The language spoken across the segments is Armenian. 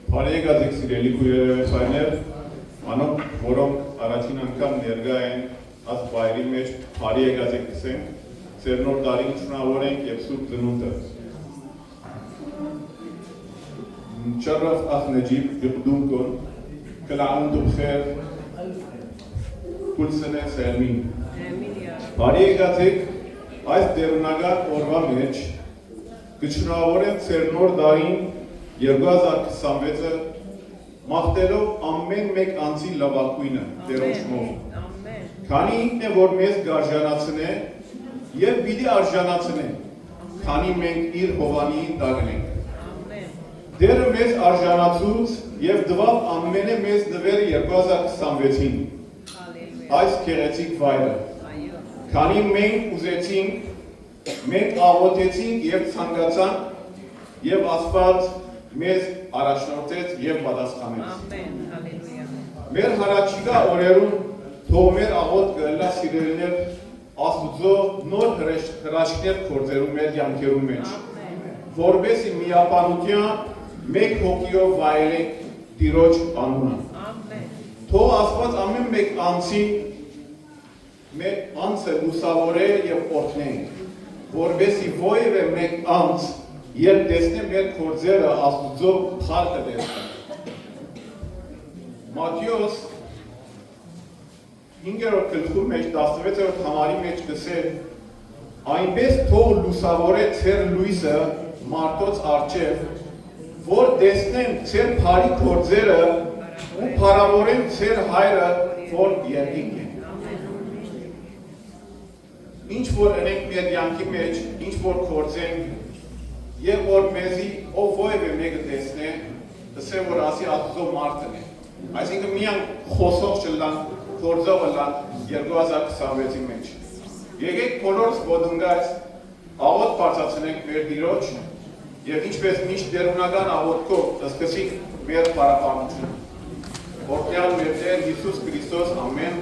Բարեկացեք սիրելի քույրեր, անոնք, որոնք առաջին անգամ ներկա են այս բայրի մեջ բարեկացեք գսենք, ձեր նոր տարին շնորհավորենք եւ սուրբ ծնունդը։ Շարաֆ أخ نجيب بقدومكم كل عام وانتم بخير كل سنة سالمين. բարեկացեք այս դերնագար օրվա մեջ կշնորհավորեմ ձեր նոր տարին 2026-ը մաղթելով ամեն մեկ անձի լավագույնը Տերոջով։ Քանի ինքն է որ մեզ գարժանացնե եւ պիտի արժանացնե, քանի մենք իր հովանի տակն ենք։ Դերը մեզ արժանացուց եւ դվավ ամենը մեզ նվեր 2026-ին։ Այս քեղեցիկ վայրը։ Քանի մենք ուզեցինք, մենք աղոթեցինք եւ ցանկացանք եւ Աստված մեզ առաջնորդեց եւ պատասխանեց։ Ամեն, հալելույա։ Մեր հարաճիգա օրերուն թող մեր աղոթ գլա սիրելիներ Աստուծո նոր հրաշքներ գործերում մեր յանքերում մեջ։ Որբեսի միապանության մեկ հոգիով վայելենք Տիրոջ անունը։ Ամեն։ Թող Աստված ամեն մեկ անձի մեր անձը լուսավորե եւ օրհնենք, որբեսի ովևէ մեկ անձ երբ տեսնե մեր գործերը Աստուծո փառքը տեսնի։ Մատթեոս 5-րդ գլխի մեջ 16-րդ համարի մեջ գսել այնպես թող լուսավորե ձեր լույսը մարդոց առջև, որ տեսնեն ձեր բարի գործերը ու փառավորեն ձեր հայրը, որ երկինք է։ Ինչ որ ենք մեր յանքի մեջ, ինչ որ գործենք, եւ որ մեզի ով ովևէ մեկը տեսնե, ասե որ ասի Աստծո մարդն է։ Այսինքն միան խոսող չլան, գործող լան 2026-ի մեջ։ Եկեք բոլորս ոդնգած աղոթ բարձրացնենք մեր Տիրոջ եւ ինչպես միշտ դերունական աղոթքով սկսենք մեր պարապանությունը։ Օրհնյալ մեր Տեր Հիսուս Քրիստոս, ամեն։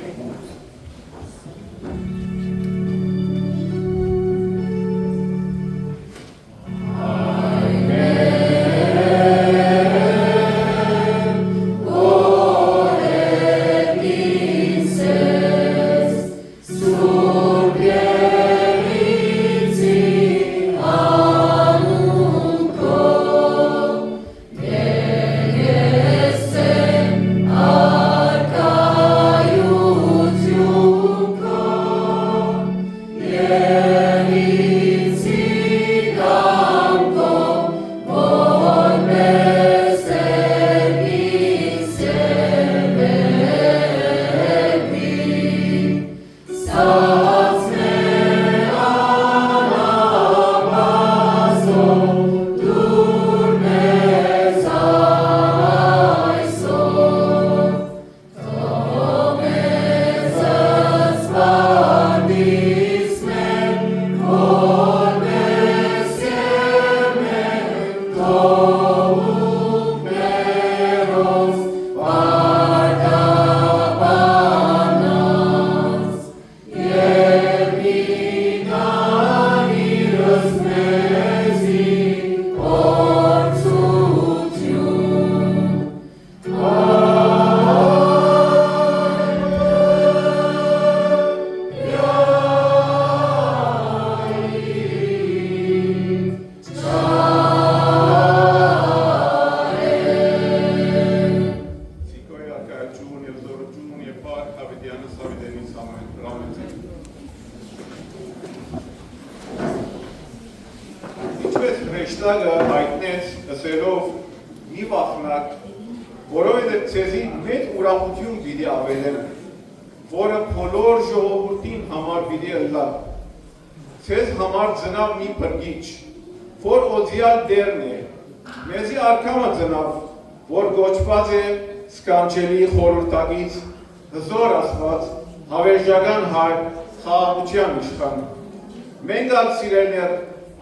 Մենք սիրելիներ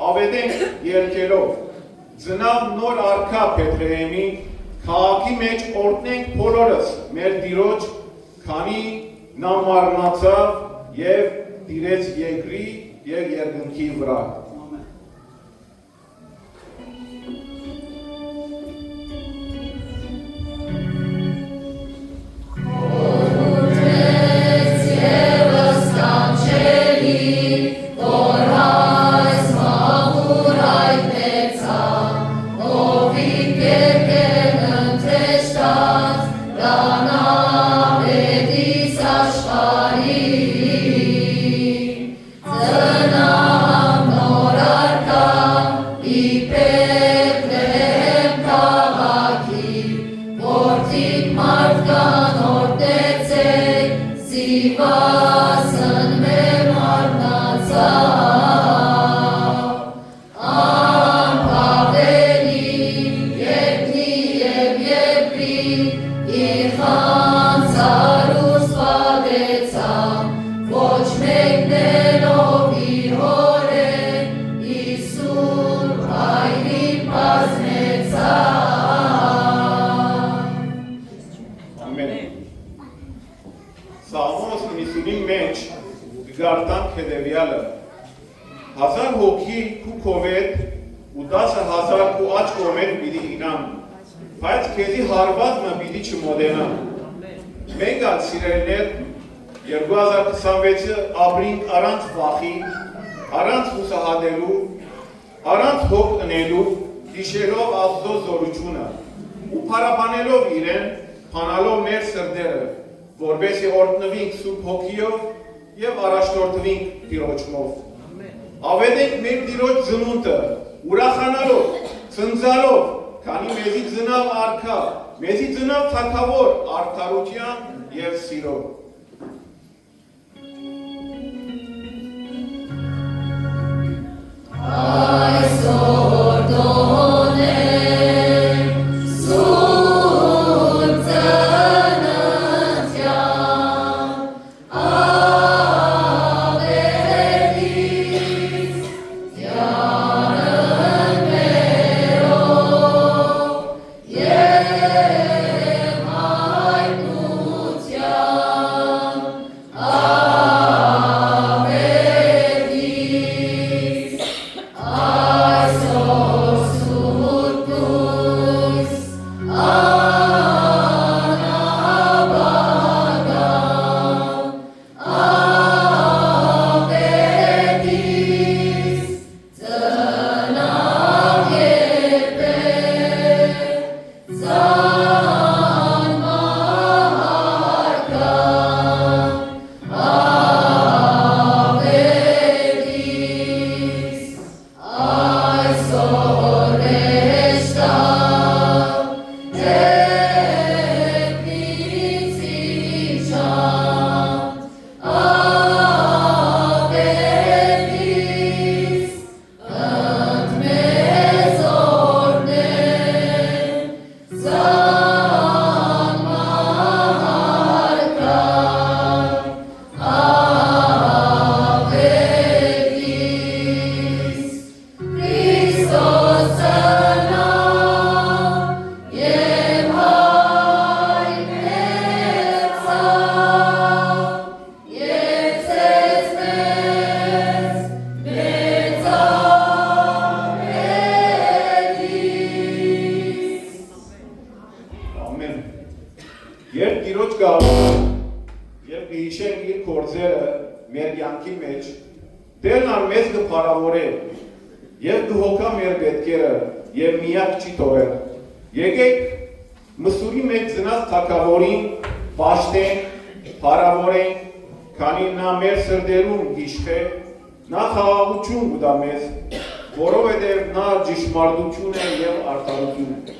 ավետենք երկելով ծնավ նոր արքա Փետրեհեմի քաղաքի մեջ օրհնենք բոլորս մեր Տիրոջ, քանի նա մարմնացավ եւ տիրեց երկրի եւ երկնքի վրա։ Գարտանք հետևյալը 1000 հոգի քու կովետ ու 10,000 քու աչ կոմետ պիտի ինան, բայց քեզի հարվածը պիտի չմոտենան։ Մենք ալ սիրելներ 2026-ը ապրինք առանց վախի, առանց հուսահատելու, առանց հոգ ընելու, հիշելով Աստծո զորությունը ու փառաբանելով իրեն, փանալով մեր սրտերը, որպեսզի օրհնվենք Սուրբ Հոգիով և առաջնորդվենք Տիրոջով։ Ավետենք մեր Տիրոջ ծնունդը, ուրախանալով, ցնծալով, քանի մեզի ծնավ արքա, մեզի ծնավ թագավոր արդարության և սիրով։ Այսօր Երբ Տիրոջ գալու և կհիշենք իր գործերը մեր կյանքի մեջ, Տերն ար մեզ կփառավորել և կհոգա մեր պետքերը և միակ չի թողել։ Եկեք Մսուրի մեջ ծնած թագավորին պաշտենք, փառավորենք, քանի նա մեր սրտերում գիշխե, նա խաղաղություն կտա մեզ, որովհետև նա ճշմարտություն է և արդարություն է։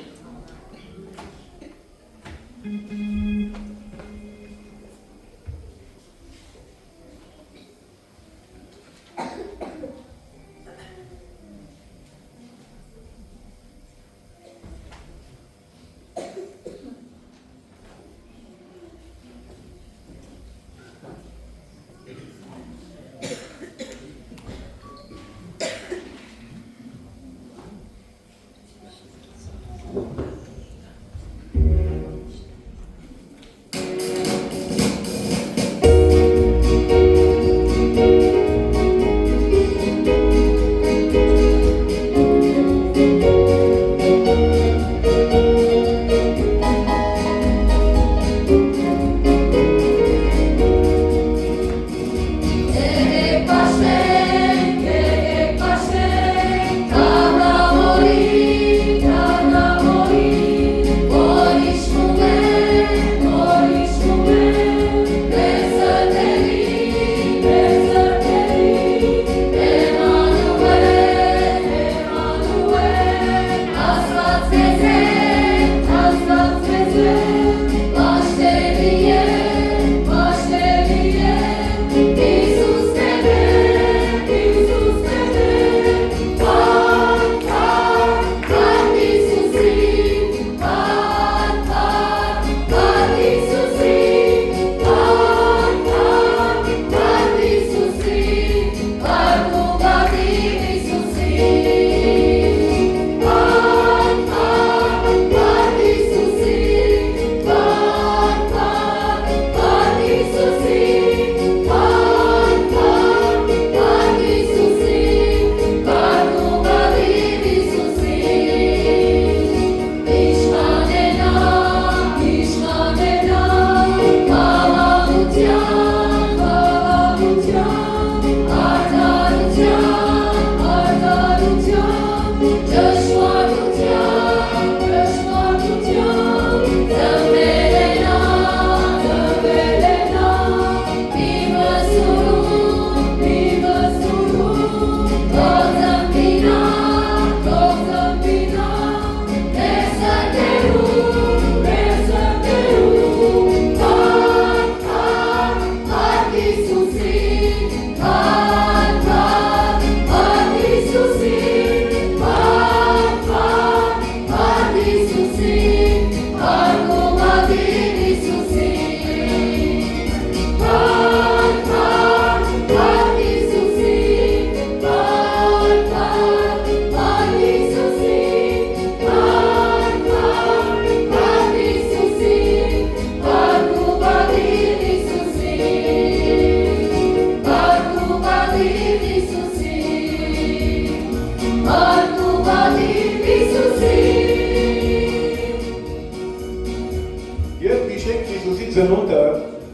ծնունդը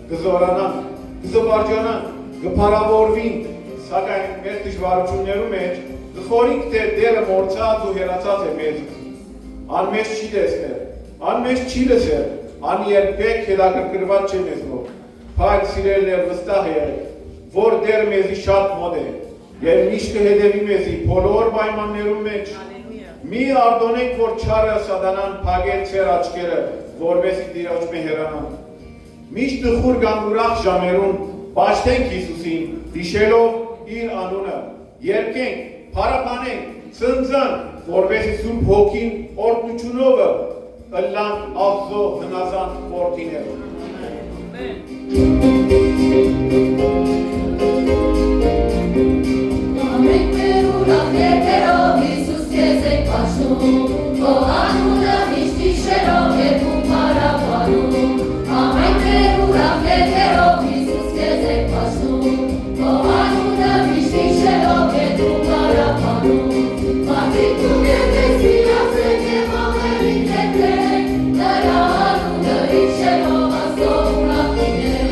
գզորանան, գզվարջանան, գփարավորվին, սակայն մեր դժվարություններու մեջ գխորիկ թե դերը մորցած ու հերացած է մեզ։ Ան մեզ չի տեսնել, ան մեզ չի լսել, ան երբեք հետաքրքրված չէ մեզ մոտ։ Բայց սիրելիներ վստահ եղեք, որ դեր մեզի շատ մոտ է եւ միշտ կհետևի մեզի բոլոր պայմաններում մեջ։ Մի արտոնեք, որ չարը սատանան փագել ձեր աչքերը, որովհետեւ Տիրոջ մե հեռանան։ Միշտ դխուր կամ ուրախ ժամերուն պաշտենք Հիսուսին, հիշելով իր անունը, երգենք, փառաբանենք, ցնցանք, որովհետեւ Սուրբ Հոգին օրհնությունով ըլլան Աստծո հնազանդ որդիներով։ Ամեն մերուրախ երթերով Հիսուս քեզ եք պաշտում, Քո անունը միշտ հիշելով երբ ու փառաբանում։ Ամեն մերուրախ երթերով Հիսուս քեզ եք պաշտում, Քո անունը միշտ հիշելով երբ ու փառաբանում։ Մարդիկ ու գետեցի ասեք և ամենին կետրեք, Նրա անունը հիշելով Աստծո ուրախինեք։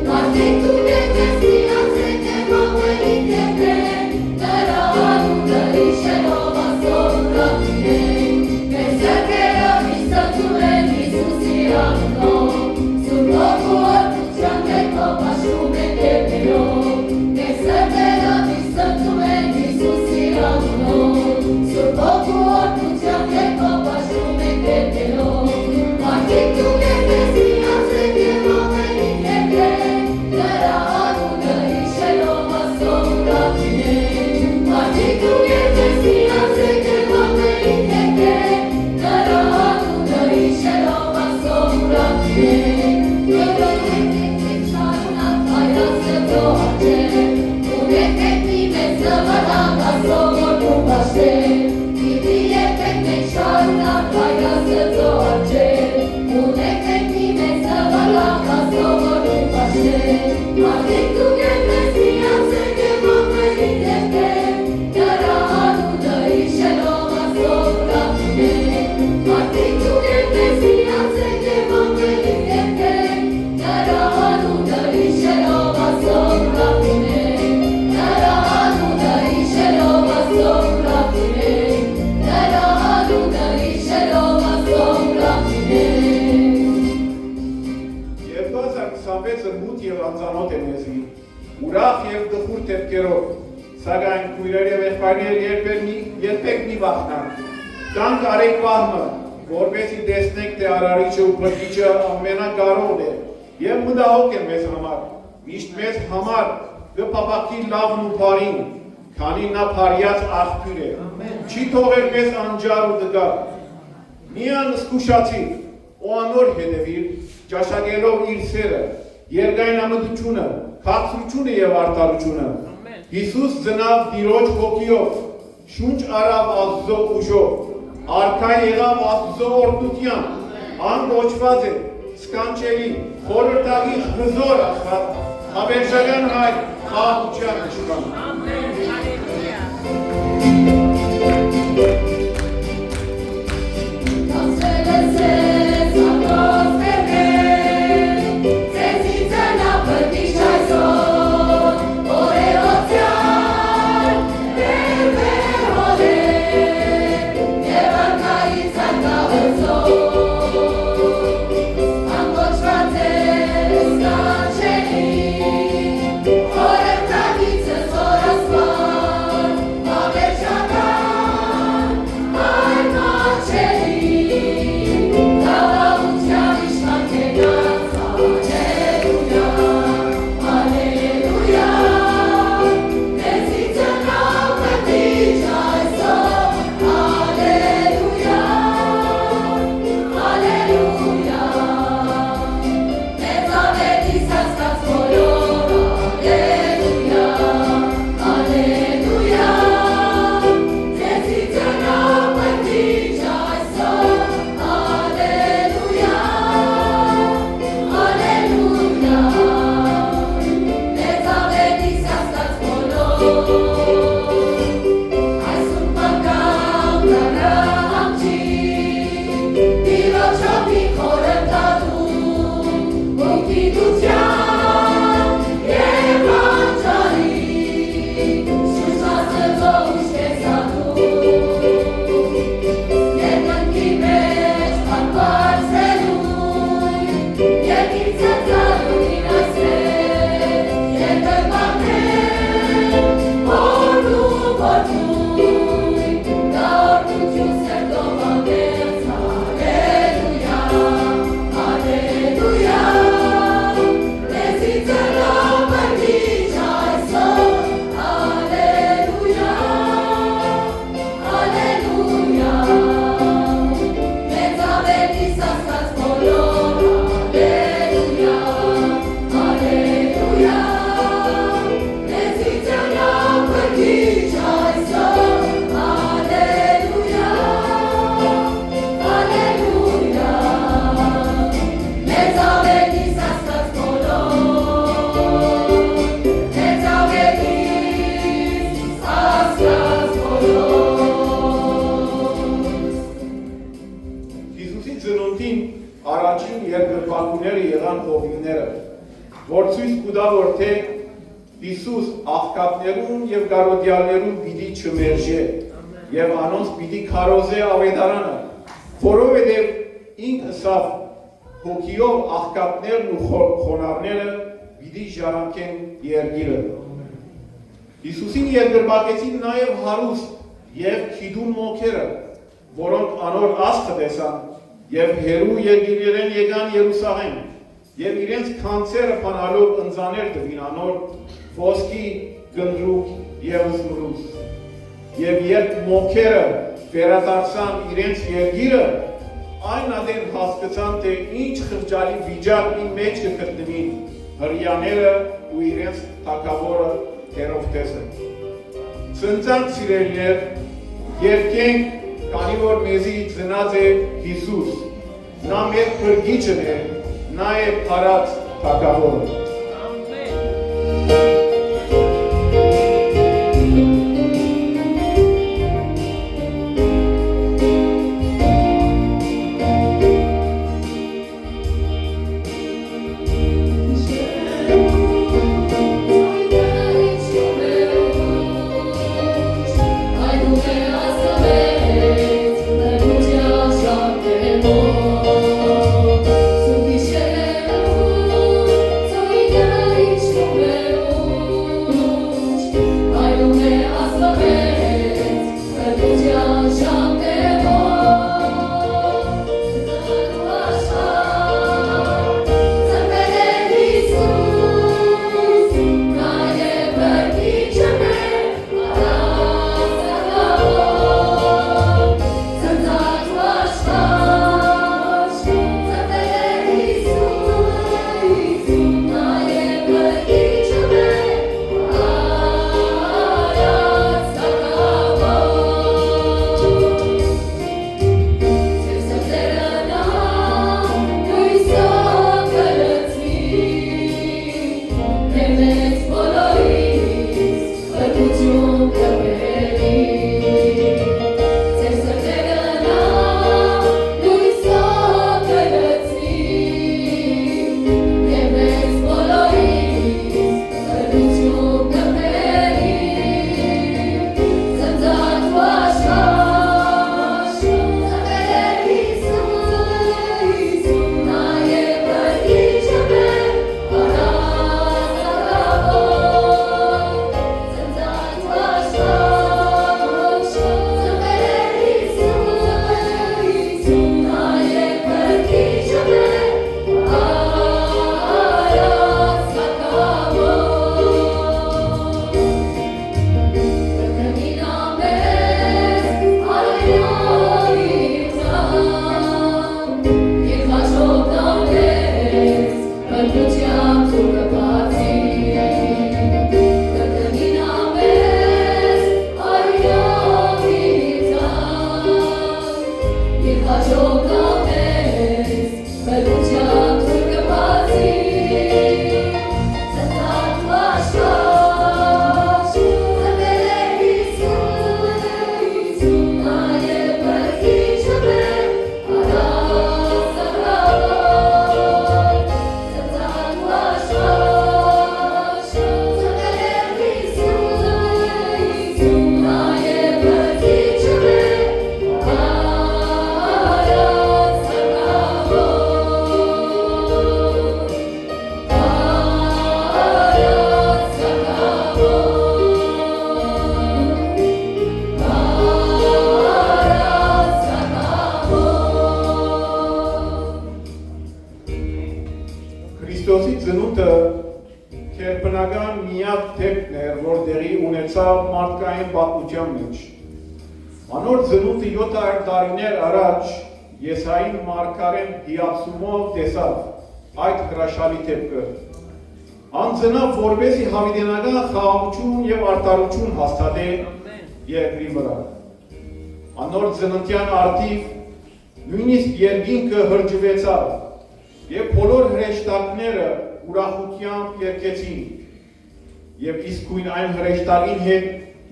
Մարդիկ ու գետեցի ասեք և ամենին կետրեք, Նրա անունը հիշելով Աստծո ուրախինեք։ Մեր սրտերը միշտ ծնվում են Հիսուսի անունով, Սուրբ Հոգու օրհնության ներքո պաշտում ենք երբերով։ Մեր սրտերը միշտ ծնվում են Հիսուսի անունով, Սուրբ Հոգու օրհնության ներքո պաշտում ենք երբերով։ Մարդիկ ու գետեցի ասեք և ամենին կետրեք, Նրա անունը հիշելով Աստծո ուրախինեք։ Մարդիկ ու գետեցի ասեք և ամենին կետրեք, Նրա անունը հիշելով Աստծո ուրախինեք։ Եկեք շարունակ հայրաստծո արջեր, ունեցեք մի մեծ նվաճանք Աստծո որդու պաշտել։ Պիտի եկեք մենք շարունակ հայրաստծո արջեր, ունեցեք մի մեծ նվաճանք Աստծո որդու պաշտել։ Մարդիկ ու գետեցի ասեք և ամենին կետրեք, Նրա անունը հիշելով Աստծո ուրախինեք։ Մարդիկ ու գետեցի ասեք և ամենին կետրեք, Նրա անունը հիշելով Աստծո ուրախինեք։ Նրա անունը հիշելով Աստծո ուրախինեք, Նրա անունը հիշելով Աստծո ուրախինեք։ 2026-ը մութ եւ անծանոթ է մեզի, ուրախ եւ դխուր դեպքերով, սակայն քույրեր եւ եղբայրներ երբեք մի վախնանք։ Կանք արեք վահմը, որպեսզի տեսնեք թե արարիչը ու փրկիչը ամենակարողն է եւ մտահոգ է մեզ համար, միշտ մեզ համար կփապակի լավն ու բարին, քանի նա փարյած աղբյուր է։ Չի թողել մեզ անջար ու դգար։ Միան զգուշացիր ու անոր հետևիր, ճաշակելով իր սերը, երկայնամտությունը, քաղցրությունը եւ արդարությունը։ Հիսուս ծնավ Տիրոջ ոգիով, շունչ արավ Աստծո ուժով, արքա եղավ Աստծո օրհնությամբ, ան կոչված է սքանչելի, խորհրդագիր, հզոր Աստված, հավերժական հայր, խաղաղության իշխան։ Ամեն, հալելույա։ Կանցել է սեզ ատոց բերներ, Ձեզի ծնա փրկիչ այսօր, օրերոցյան բերվեր հորեր, և արքայից արկահրձով, անկոչված է սքանչելի, խորհրդագիծը զոր Աստված, հավերժական ժողովրդին առաջին երկրպագուները եղան հովիվները, որ ցույց կտա, որ թե Հիսուս աղքատներուն եւ գարոդյալներուն պիտի չմերժե եւ անոնց պիտի քարոզե ավետարանը, որովհետեւ ինք ըսավ հոգիով աղքատներն ու խոնարհները պիտի ժառանգեն երկիրը։ Հիսուսին երկրպագեցին նաեւ հարուստ եւ քիդուն մոքերը, որոնք անոր աստղ տեսան եւ հերու երկիրերեն եկան Երուսաղեմ եւ իրենց քանցերը փանալով ընձաներ տվին անոր ոսկի գնդրուկ եւ զմրուց եւ երբ մոքերը վերադարձան իրենց երկիրը այն ադեն հասկացան թե ինչ խղճալի վիճակի մեջ կգտնվին հրյաները ու իրենց թագավորը Հերովդեսը ծնծանք սիրելիներ երկենք քանի որ մեզի ծնած է Հիսուս նա մեր փրկիչն է նա է փառած թագավորը Քրիստոսի ծնունդը քերբնական միակ դեպքն էր, որ տեղի ունեցավ մարդկային պատմության մեջ։ Անոր ծնունդը 700 տարիներ առաջ Եսային մարգարեն հիացումով տեսավ այդ հրաշալի դեպքը։ Անձնավ որպեսի հավիտենական խաղաղություն եւ արդարություն հաստատե երկրի վրա։ Անոր ծննդյան արդիվ նույնիսկ երկինքը հրճվեցավ եւ բոլոր հրեշտակները ուրախությամբ երգեցին եւ իսկույն այն հրեշտակին հետ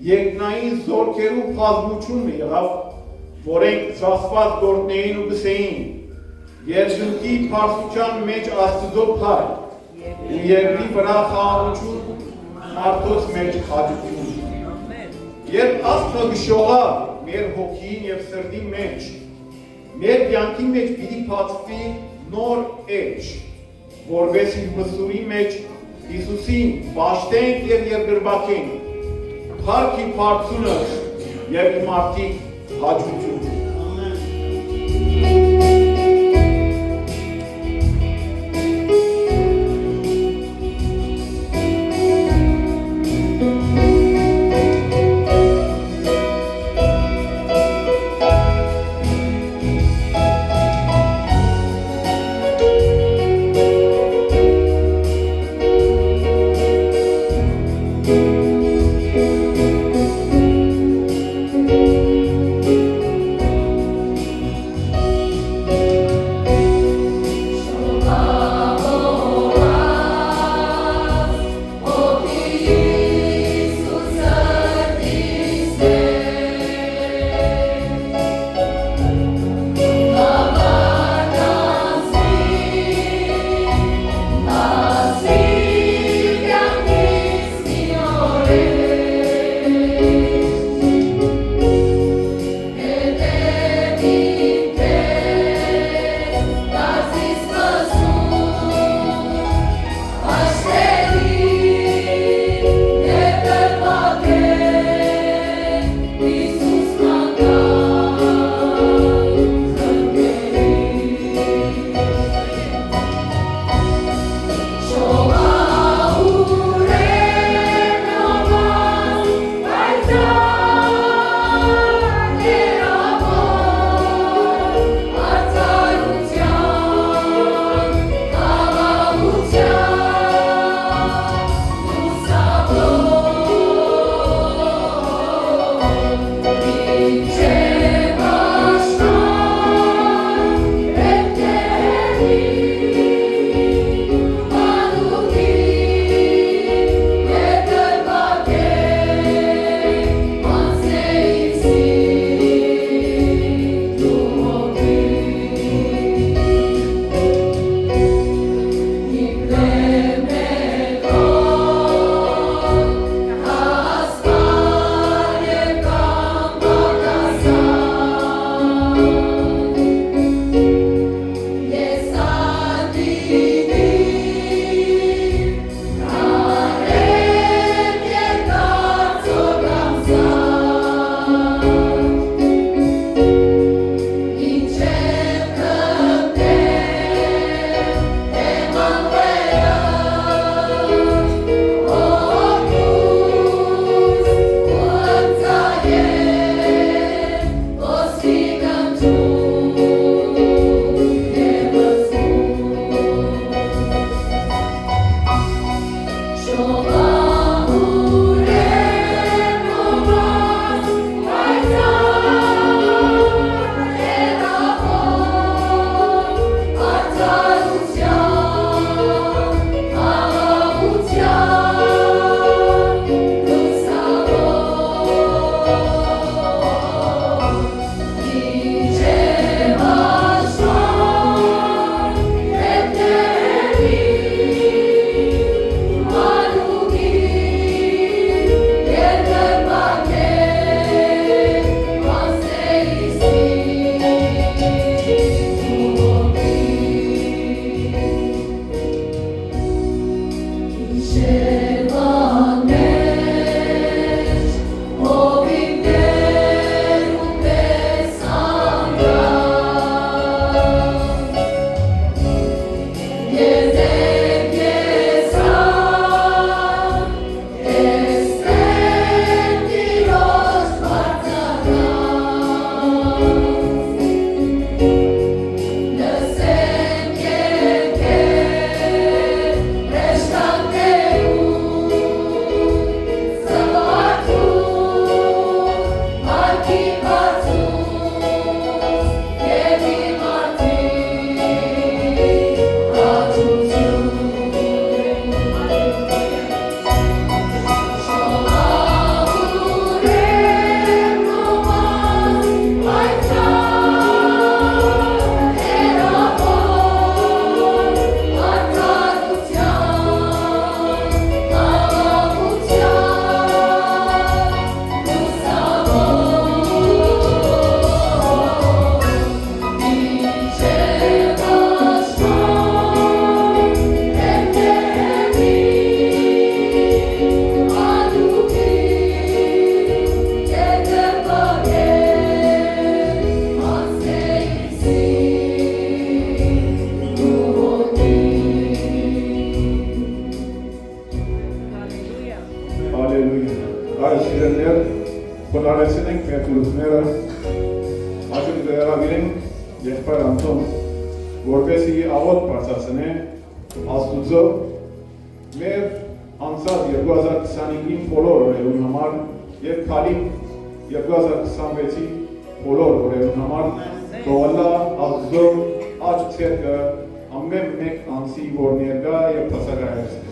երկնային զորքերու բազմությունը եղավ, որոնք ծախսված գործներին ու գսեին Երկնքի փարսության մեջ Աստծո փառ, ու երկրի վրա խաղաղություն, մարդոց մեջ հաջողություն։ Երբ Աստծո գշողա մեր հոգին եւ սրտի մեջ, մեր կյանքի մեջ պիտի բացվի նոր էջ, որովհետեւ մսուրի մեջ Հիսուսին պաշտենք եւ երկրբակենք, փառքի բարձունը եւ իմաստի հաջողություն։ Բարձրացնենք մեր ծրուցները, աշուտ վերավիրենք եղբայր Անտոն, որպեսի աղոտ բարձրացնե Աստուծո մեր անցած 2025-ին բոլոր օրերուն համար և քալիք 2026-ի բոլոր օրերուն համար թողալա Աստուծո աճ ցերկը ամեն մեկ անձի որ ներկա և փասակայացնի։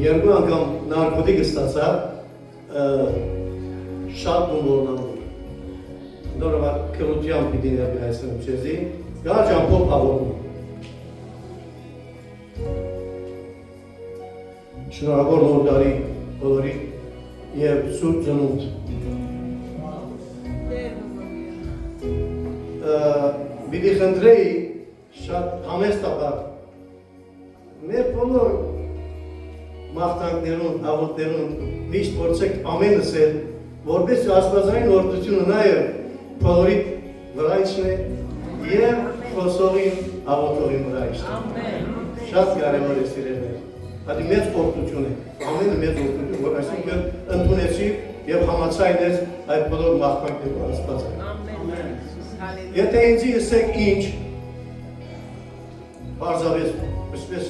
Երկու անգամ նարկոտիկը ստացա շատ բունորնանում։ Նորովար կրության պիտի ներկայացնեմ չեզի, գա ճամփով աղորում։ Շնորհավոր նոր տարի բոլորի և սուրբ ծնունդ։ Պիտի խնդրեի շատ համեստաբար մեր բոլոր մաղթանքներուն, աղոթներուն միշտ փորձեք ամենս էլ, որպես աստվածային օրդությունը նաև բոլորի վրա իջնե և խոսողին, աղոթողին վրա իջնե։ Շատ կարևոր է սիրելիներ։ Հատի մեծ օրդություն է, ամենը մեծ օրդություն, որ այսինքն ընդունեցի և համաձայնեց այդ բոլոր մաղթանքներով աստվածային։ Եթե ինձ ասեք ինչ, բարձավես, այսպես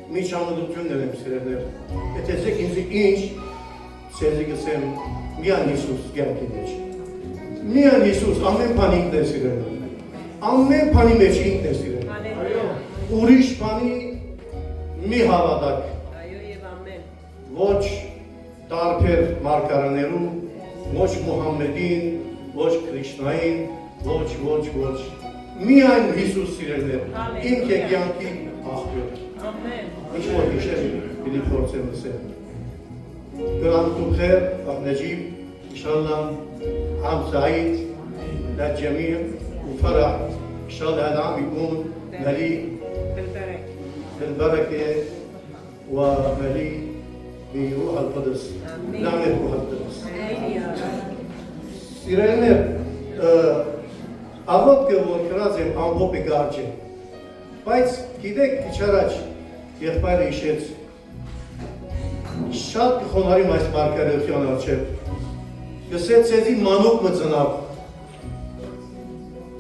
միջամտություններ եմ սիրելներ, եթե զեք ինձ ինչ, սեզի գսեմ միան Հիսուս գյանքի մեջ։ Միան Հիսուս ամեն պան ինքն է սիրելներ, ամեն պանի մեջ ինքն է սիրելներ։ Ուրիշ պանի մի հավատակ, ոչ տարբեր մարգարաներու, ոչ Մուհամմեդին, ոչ Քրիշնային, ոչ, միայն Հիսուս սիրելներ, ինք է գյանքի աղբյոր։ Ինչ որ հիշեր պիտի փորձեմ լսել։ Գրանտում խեր, աղնեջիվ, ինշալլահ, عام سعيد للجميع وفرح ان شاء الله هذا العام يكون مليء بالبركه ومليء بروح القدس نعمه روح القدس سيرينر աղոտ որ գրած եմ ամբողջ գարջը բայց գիտեք իչարաջ եղբայրը հիշեց շատ խոնարհի այս բարգավաճության արժե գսեց ցեզի մանուկ մծնավ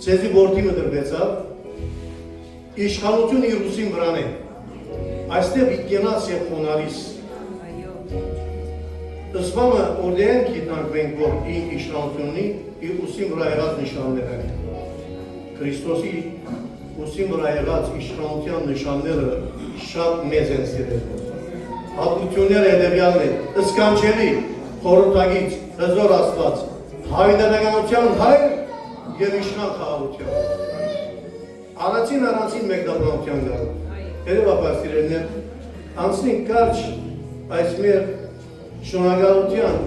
ցեզի որդի մդրվեցավ իշխանությունը Իրուսին վրան է այստեղ իգենաս եւ խոնարհիս Ըսվամը օրդեն գիտնանք որ իր իշխանությունի Իրուսին վրա եղած նշաններ են Քրիստոսի ուսին վրա եղած իշխանության նշանները շատ մեծ են սիրել հատկությունները հետևյալն են ըսկանչելի խորհրդագից հզոր Աստված հայրենականության հայր եւ իշխան խաղաղության առանցին մեկնաբանության գալու հետևաբար սիրելիներ անցնենք կարճ այս մեր շնորհակալության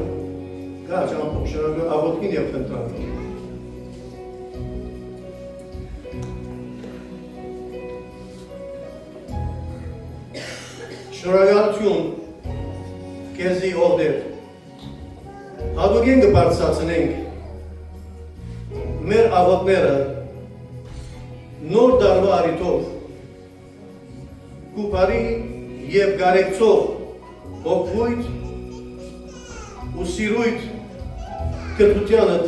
կարճ ամբողջ աղոթքին եւ խնդրանքին Շնորհակալություն քեզի ողդեր հատուկեն կբարձրացնենք մեր աղոթները նոր դարվա առիթով կուպարի և գարեկցող հոգվույթ ու սիրույթ կրթությանըտ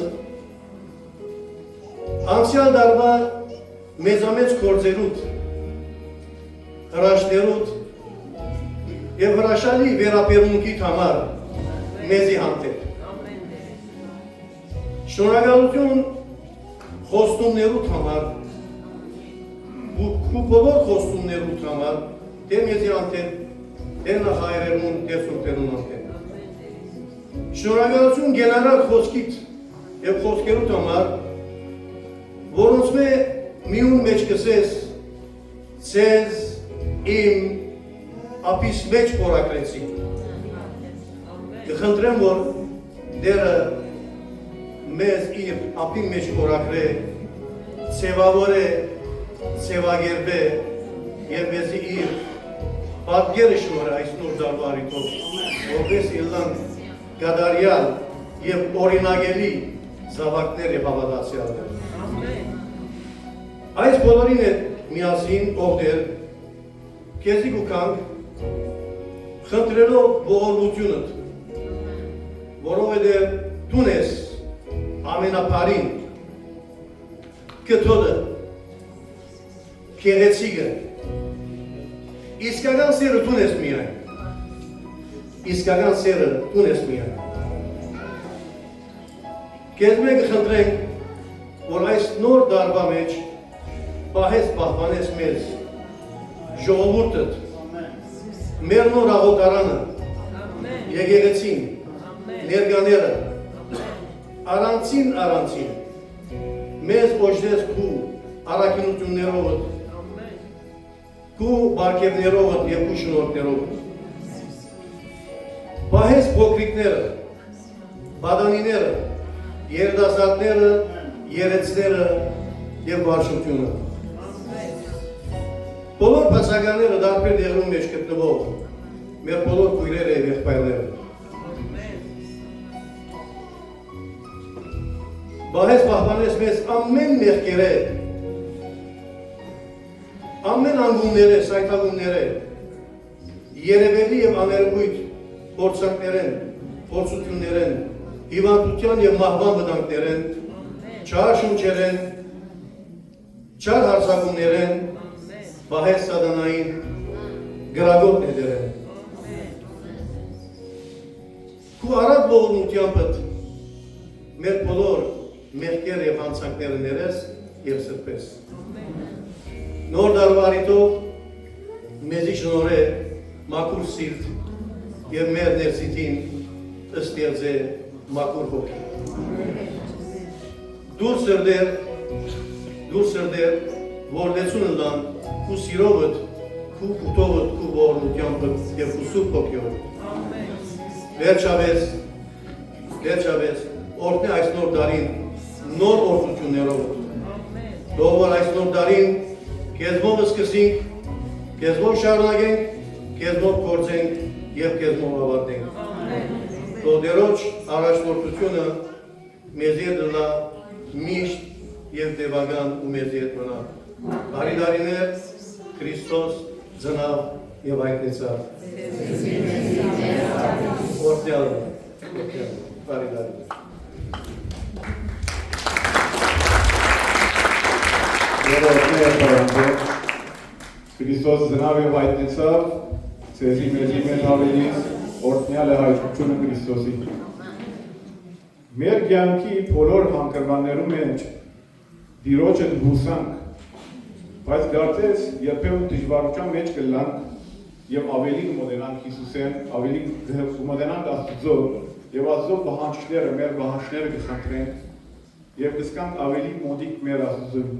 անցյալ դարվա մեծամեծ գործերուտ հրաշներուտ և հրաշալի վերապերունքիտ համար մեզի հանտեր շնորհակալություն խոստումներուտ համար ու բոլոր խոստումներուտ համար դե մեզի անտեր, դե նախայրերուն, դե սուրտերուն անտեր շնորհակալություն գենարար խոսքիտ և խոսքերուտ համար որոնց մե միուն մեջ կսես ցեզ իմ ապիս մեջ կորակրեցի կխնդրեմ որ դերը մեզ իր ապի մեջ կորակրե ծևավորե ծևագերբե և մեզի իր պատգերը շնորը այս նոր դարվարիտով որպես իլան կատարյալ եւ օրինագելի զավակներ եւ հավատացյալներ։ Այս բոլորին հետ միասին ողդեր քեզի գուքանք խնդրելով ողորմությունդ, որովհետև դու ես ամենապարին կթոդը, քեղեցիկը, իսկական սերը դու ես միայն, իսկական սերը դու ես միայն։ Քեզ մենք խնդրենք, որ այս նոր դարվա մեջ պահես պահպանես մեզ ժողովուրդդ, մեր նոր աղոթարանը, եկեղեցին, ներկաները, առանցին, մեզ օժդես քու առաքինություններովդ, քու բարգևներովդ և քու շնորհքներովդ։ Պահես փոքրիկները, բադանիները, երիտասարդները, երեցները և վարժությունը։ Բոլոր բացականները դարբեր դեղրում մեջ գտնվող, մեր բոլոր քույրերը և եղբայրները։ Պահես պահպանես մեզ ամեն մեղքերը, ամեն անգումները, սայթագումները, երևելի և աներգույթ փորձանքներեն, փորձություններեն, հիվանդության և մահվան վտանգներեն, չար շունչերեն, չար հարցակումներեն, պահես սատանային գրագոտ ներերեն։ Քու առատ ողորմությանպդ մեր բոլոր մեղքեր և հանցանքները ներես և սրբես։ Նոր դարվարիտով մեզի շնորհ է մաքուր սիրտ և մեր ներսիտին ըստեղծ է մաքուր հոգի։ Դուր սրդեր, որ լեցուն ընլան, քու սիրովդ, քու կուտովդ, քու ողորմությանպդ և քու սուրբ հոգիով։ Վերջավես, օրհնե այս նոր դարին, նոր օրհնություններով։ Թող որ այս նոր դարին քեզմով սկսենք, քեզմով շարունակենք, քեզմով գործենք և քեզմով ավարտենք։ Թող Տերոջ առաջնորդությունը մեզի հետ լա միշտ և տևական ու մեզի հետ մնա։ Բարի դարիներ, Քրիստոս ծնավ և հայտնեցավ։ Օրհնյալ բարի դարիներ։ Երորդներ պարանքեր, Քրիստոս ծնավ և հայտնեցավ, ցեզի մեզի մեր հավելիս օրհնյալ է հայտնությունը Քրիստոսի։ Մեր կյանքի բոլոր հանգրվաններում մեջ Տիրոջը դուսանք, բայց կարծես երբեմն դժվարության մեջ կլանք և ավելի կմոտենանք Հիսուսեն, ավելի կմոտենանք Աստծո և Աստծո պահանջները, մեր պահանջները կխնդրենք և կզգանք ավելի մոտիկ մեր Աստծուն։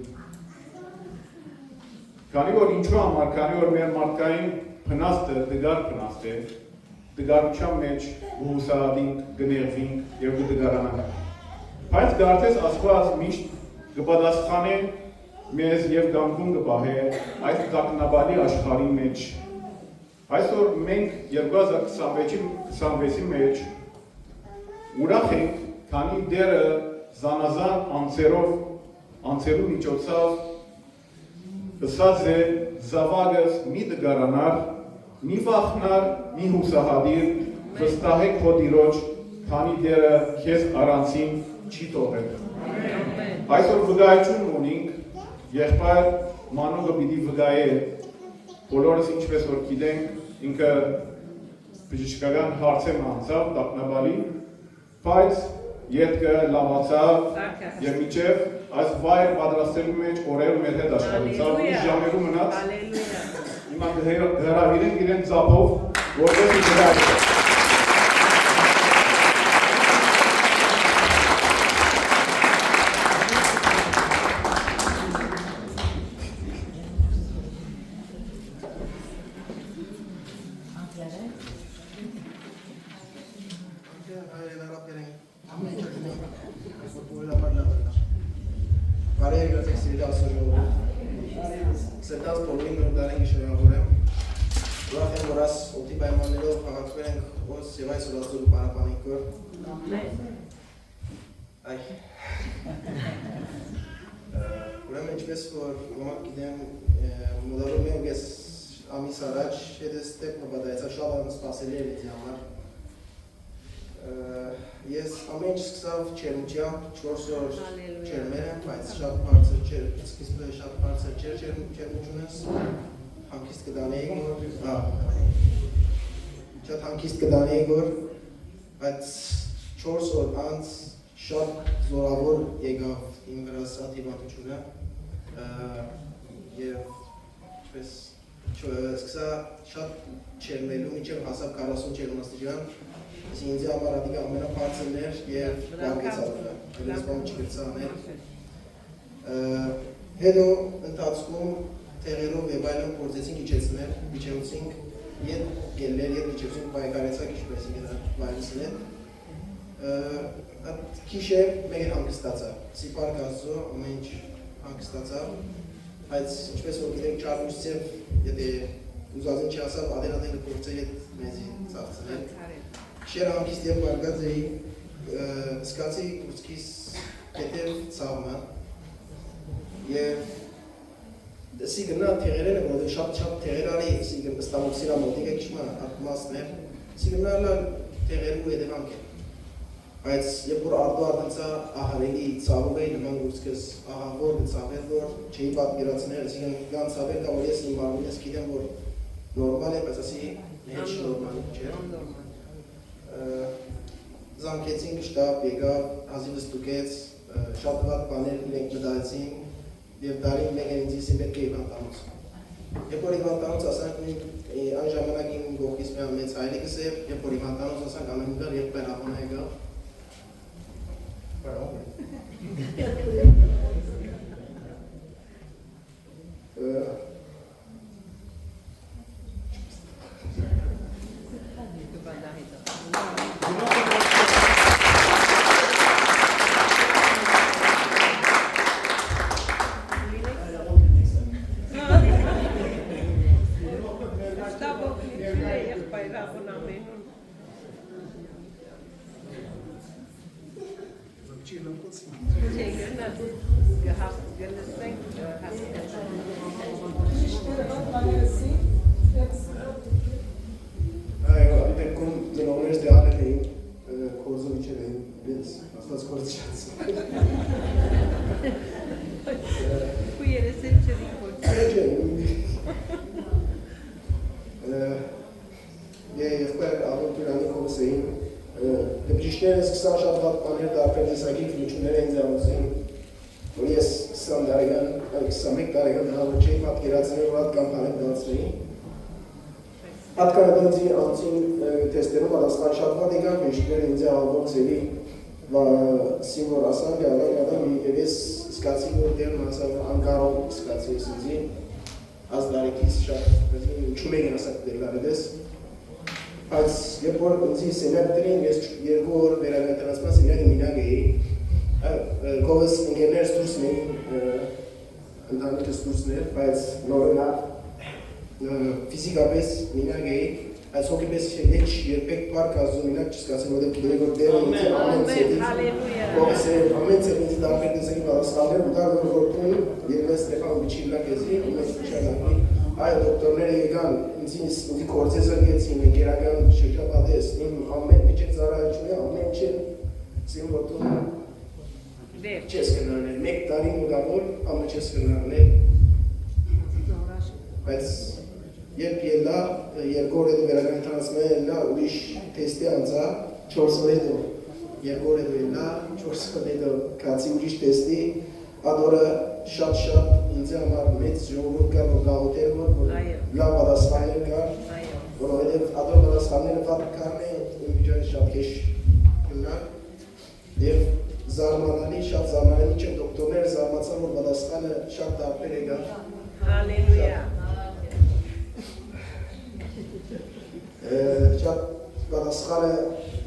Քանի որ ինչու համար, քանի որ մեր մարդկային փնաստը դգար փնաստ է, դգարության մեջ հուսահատինք, կներվինք և կդգարանանք։ Բայց կարծես Աստված միշտ կպատասխանե մեզ և կամքում կպահե այս տագնապալի աշխարհի մեջ։ Այսօր մենք 2026-ի մեջ ուրախ ենք, քանի դերը զանազան անձերու միջոցով ասած է զավակս մի դգարանար, մի վախնար, մի հուսահատիր, վստահեք քո Տիրոջ, քանի դերը քեզ առանցին չի թողել։ Այսօր վկայություն ունենք, եղբայր Մանուկը պիտի վկայե, բոլորս ինչպես որ գիտենք, ինքը բժշկական հարցեր անցավ, տագնապալի, բայց ետքը լավացավ և մինչև այս վայր պատրաստելու մեջ օրեր մեր հետ աշխատեցավ, ու ժամերու մնաց, հիմա հրավիրենք իրեն ծապով, որպես վկայություն։ Sentados por mí, me daré que se me ocurre. Ուրախ եմ, որ այս օդի պայմաններով հաղորդվել ենք ոս եւ այս ուրացօրը պարապանենք որ այ ուրեմն ինչպես որ ոմանք գիտեմ մոդալում եմ ես ամիս առաջ հետս տեպ նպատայեցա շատ անսպասելի էր իդի համար ես ամեն ինչ սկսավ չերմուջյամբ 4 օր չերմել եմ, բայց շատ բարձր չէր, սկիզբը շատ բարձր չէր չերմուջունս հանգիստ կդանեի որ շատ հանգիստ կդանեի որ բայց 4 օր անց շատ զորավոր եկավ իմ վրա սա հիվանդությունը եւ ինչպես սկսա շատ չերմելու մինչև հասավ 40 չերմաստիճան ինձ համար ադիգ ամենաբարձրն էր եւ վարկեցավը ես բան չգրծա անել հետո ընթացքում տեղերով եւ այլն փորձեցինք իջեցնել իջեցինք ետ գելներ ետ իջեցինք բայկարեցակ ինչպես ինքը վայրսն է քիշը մեկ հանգստացա սիպար գազո ամեն ինչ հանգստացա բայց ինչպես որ գիտեք չարմուշցև եթե ուզածին չասավ ադենադենը փորձել է մեզի ծախցնել Շեր հանգիստ և բարգած էի սկացի կուրցքիս կետև ծավմը և սի գնա թեղերեն եմ որ շատ թեղեր արի սի գնա ստամոքսիրա մոտիկ է կիշմա ատմասն էր սի գնա լա թեղերու հետևանք է բայց երբ որ արդու արդնցա ահարելի ծավով էի նման կուրցքս ահավոր ծավեր որ չէի պատկերացնել սի գան ծավեր կա որ ես իմ մարմին ես գիտեմ որ նորմալ է բայց ասի մեջ նորմալ չէ Զանգեցինք շտապ, եկավ, հազիվս տուկեց, շատ վատ բաներ իրենք մտայեցին և դարին մեկ են ինձիսի պետք է իվանտանոց։ Երբ որ իվանտանոց ասանք այն ժամանակ իմ գողքիս միան մեծ հայրիկս է, երբ որ իվանտանոց ասանք ամենուդար երբ պերապոն է եկավ։ Դեպրիշներս 20 շատ վատ բաներ դարբեր տեսակի քնություններ են ձանուցին, որ ես 20 տարեկան, 21 տարեկան հավոր չէի պատկերացնել, որ հատ կամ բանեք դանցնեի։ Հատկանը դանցի անցին թեստերով ադասկան շատ վատ եկան, բրիշները ինձ հավոր ձերի սիմվոր ասան, և ես սկացի, որ դերն ասան անկարով սկացի ես ինձի, ազ դարեկիս շատ չում էին ասակ դերգարեդես, Բայց երբ որ ինձի սենյակ տրին, ես 2 օր վերագայտնացման սենյակը մինակ էի, կովս ընկերներս դուրսն էին, ընդհանրիկս դուրսն էր, բայց նորենակ ֆիզիկապես մինակ էի, այս հոգիպես եչ երբեք պարկ ազում մինակ չսկացին, որտեղ գիտեք որ դերը ինձի ամեն ծետից, կովս է ամեն ծետ ինձի դարբեր տեսակի պատասխաններ, ու դար որ որտուն, և մեզ Ստեփան Բիչիլակ եզի, ու մեզ Բիչարնակի, այ դոկտորները եկան, ինձի կործես ըրգեցին, ընկերական շրջապատես, իմ ամեն միջեք ծարայությունը, ամեն չեն սին ոտում չես կնարնել, մեկ տարին ուղավոր ամը չես կնարնել, բայց երբ ելա, 2 օր հետո վերական տրանսմեն ելա, ուրիշ թեստի անցա, 4 օր հետո, 2 օր հետո ելա, 4 օր հետո կացի ուրիշ թեստի, ադորը շատ ինձ համար մեծ ժողովուրդ կար, որ գաղութեր որ լավ պատասխաններ կար, որովհետև ադոր պատասխանները վատ կարն է, իմ վիճակը շատ քեշ գնար, և զարմանալի, շատ զարմանալի չեմ դոկտորները զարմացան, որ պատասխանը շատ տարբեր եկավ։ Հալելույա։ Շատ պատասխանը,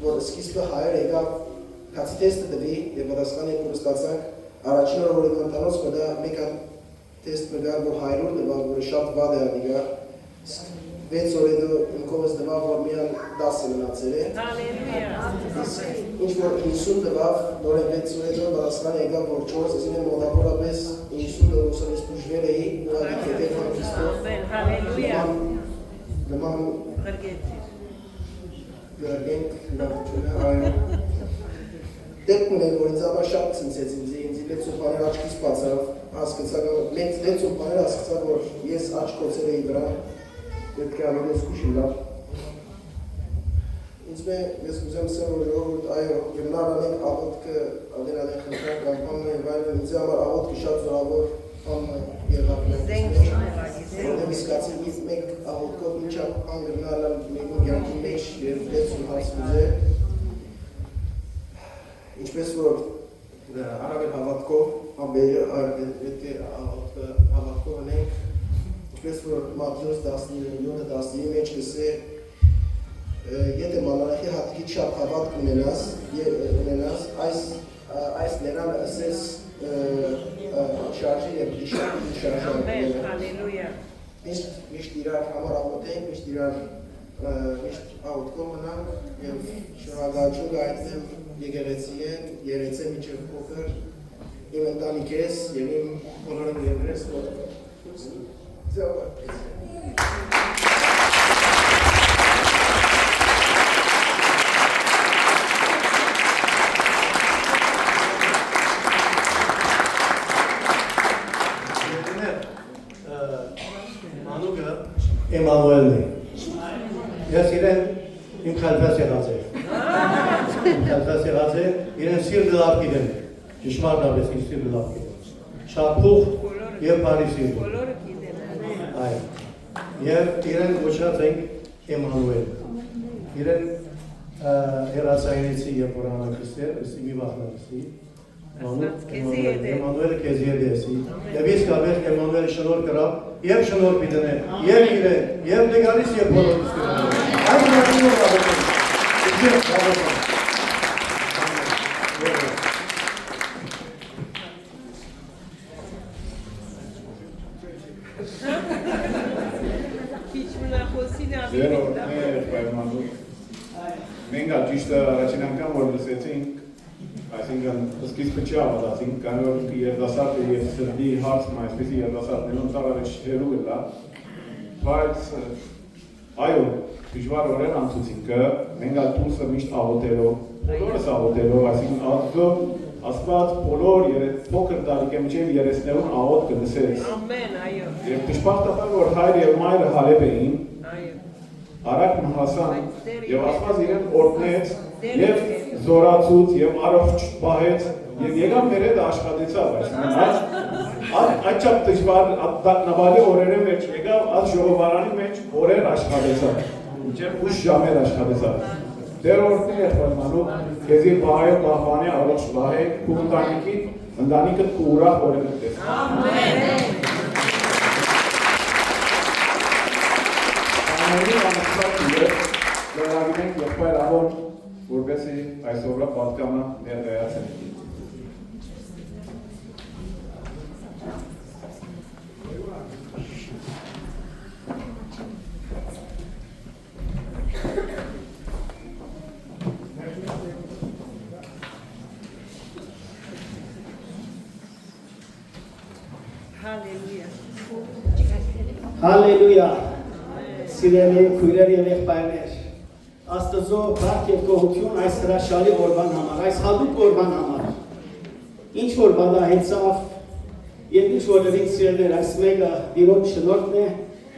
որ սկիզբը հայեր եկավ, կացի թեստը դվի, և պատասխանը երբ որ ստացանք, Առաջին օր որ իվանտանոց մտա մեկ հատ թեստ մգար, որ 100 դվա, որը շատ վատ է ադիգա, 6 օր հետո իմ կողմից տվավ, որ միան 10 մնացել է։ Ինչ որ 50 տվավ, նորեն 6 օր հետո պատասխանը եկավ, որ 4, այսինքն մոտավորապես 50 դոլարից բուժվել էի, ուղղակի քեթեր հանգստով։ Նման գրգենք լավությունը, այո։ Դեպք ուներ, որ ինձ համար շատ ցնցեց ինձ լեցու բաներ աչքից բացավ, հասկացա, լեցու բաներ հասկացա, որ ես աչք կոցել էի վրա, պետք է ավելի զգուշի լավ։ Ինձ ես ուզեմ ասեմ, որ ժողովուրդ, այո, գնալ անենք աղոտքը, ադենադեն խնդրան կամ բանն է, վայրը ինձ համար աղոտքը շատ զորավոր բանն է եղավ մենք։ Որտեղ իսկացի մեկ աղոտքով ինչա բան գնալ մեկու կյանքի մեջ եւ լեցու հարց ուզել։ Ինչպես որ առավել հավատքով, պետք է հավատքով ունենք, ինչպես որ Մատթեոս 19:19 մեջ կսե, եթե մանրախի հատկից շատ հավատք ունենաս, այս լերանը ասես շարժի եւ շարժի։ Միշտ իրար համար աղոթենք, միշտ աղոթքով մնանք եւ շնորհակալություն գայտնեմ եկեղեցիեն, երեցե միջև փոքր, իմ ընտանիքես եւ իմ բոլոր ընկերներս, որ ձեւավորվեց։ Մանուկը Էմանուելն է։ Ես իրեն իմ խալվաս եղած է։ Կալվաս եղած է, իրեն սիրտը լավ գիտեմ, ճշմարտ ավես իմ սիրտը լավ գիտեմ, շատ փուխ և բարի սիրտ։ Եվ իրեն ոչրած ենք Էմանուել, իրեն հերացայինեցի և որանակրստեր, ըսի մի վախնակստի, Էմանուելը կեզ եդեսի, և իսկապես Էմանուելը շնոր կրավ, և շնոր պիտենե, և իրեն, և նգարիս և բոլորիս կրավ։ Այս նարդինով աղոտենք, և աղոտենք։ Մենք ճիշտ առաջին անգամ որ լսեցինք, այսինքն սկիզբը չի ավարտացինք, քանի որ երիտասարդը եւ սրդի հարցը այսպեսի երիտասարդներուն ծառայել շերու գլա, բայց այո, դժվար օրեր անցուցինք, մենք ալտուսը միշտ աղոթելով, բոլորս աղոթելով, այսինքն Աստված բոլոր փոքր տարիքի միջև երեսներուն աղոթ կլսեց։ Ամեն, այո։ Եվ դժբախտաբար որ հայր եւ մայրը Հալեբ էին, արագ մահասան եւ Աստված իրեն օրհնեց եւ զորացուց եւ առողջ պահեց եւ եկավ մեր հետ աշխատեցավ, այսինքն այդ չափ դժվար նավալի օրերի մեջ եկավ այդ ժողովարանի մեջ օրեր աշխատեցավ, մինչեւ 8 ժամեր աշխատեցավ։ Դեր օրհնի եղբայրմանու քեզի պահայ պահպանի առողջ պահե քու ընտանիքդ քու ուրախ օրեր կտես։ Ամեն։ Լրագինենք եղբայր աղոն, որպեսի այսօրվա պատկամը ներկայացնենք։ Հալելույա, սիրելի քույրեր եւ եղբայրներ, Աստծո բարք եւ գոհություն այս հրաշալի օրվան համար, այս հատուկ օրվան համար, ինչ որ բադահեցավ եւ ինչ որ լրիվ սիրելներ, այս մեկը Տիրոջ շնորհքն է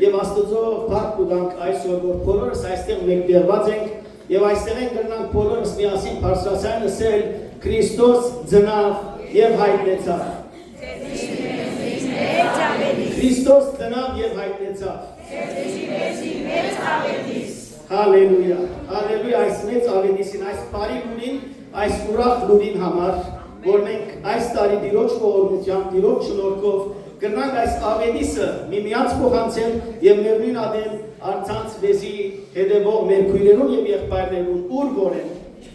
եւ Աստծո բարք ու դանք այսօր որ բոլորս այստեղ մեկտեղված ենք եւ այստեղ են գտնանք բոլորս միասին բարձրացան ասել Քրիստոս ծնավ եւ հայտնեցավ։ Քրիստոս ծնավ եւ հայտնեցավ։ Հալելույա, հալելույա այս մեծ ավետիսին, այս բարի լուրին, այս ուրախ լուրին համար, որ մենք այս տարի Տիրոջ ողորմությամբ, Տիրոջ շնորհքով կրնանք այս ավետիսը միմյանց փոխանցել եւ մեր նույն ադեն արցանց վեզի հետևող մեր քույրերուն եւ եղբայրներուն ուր որ են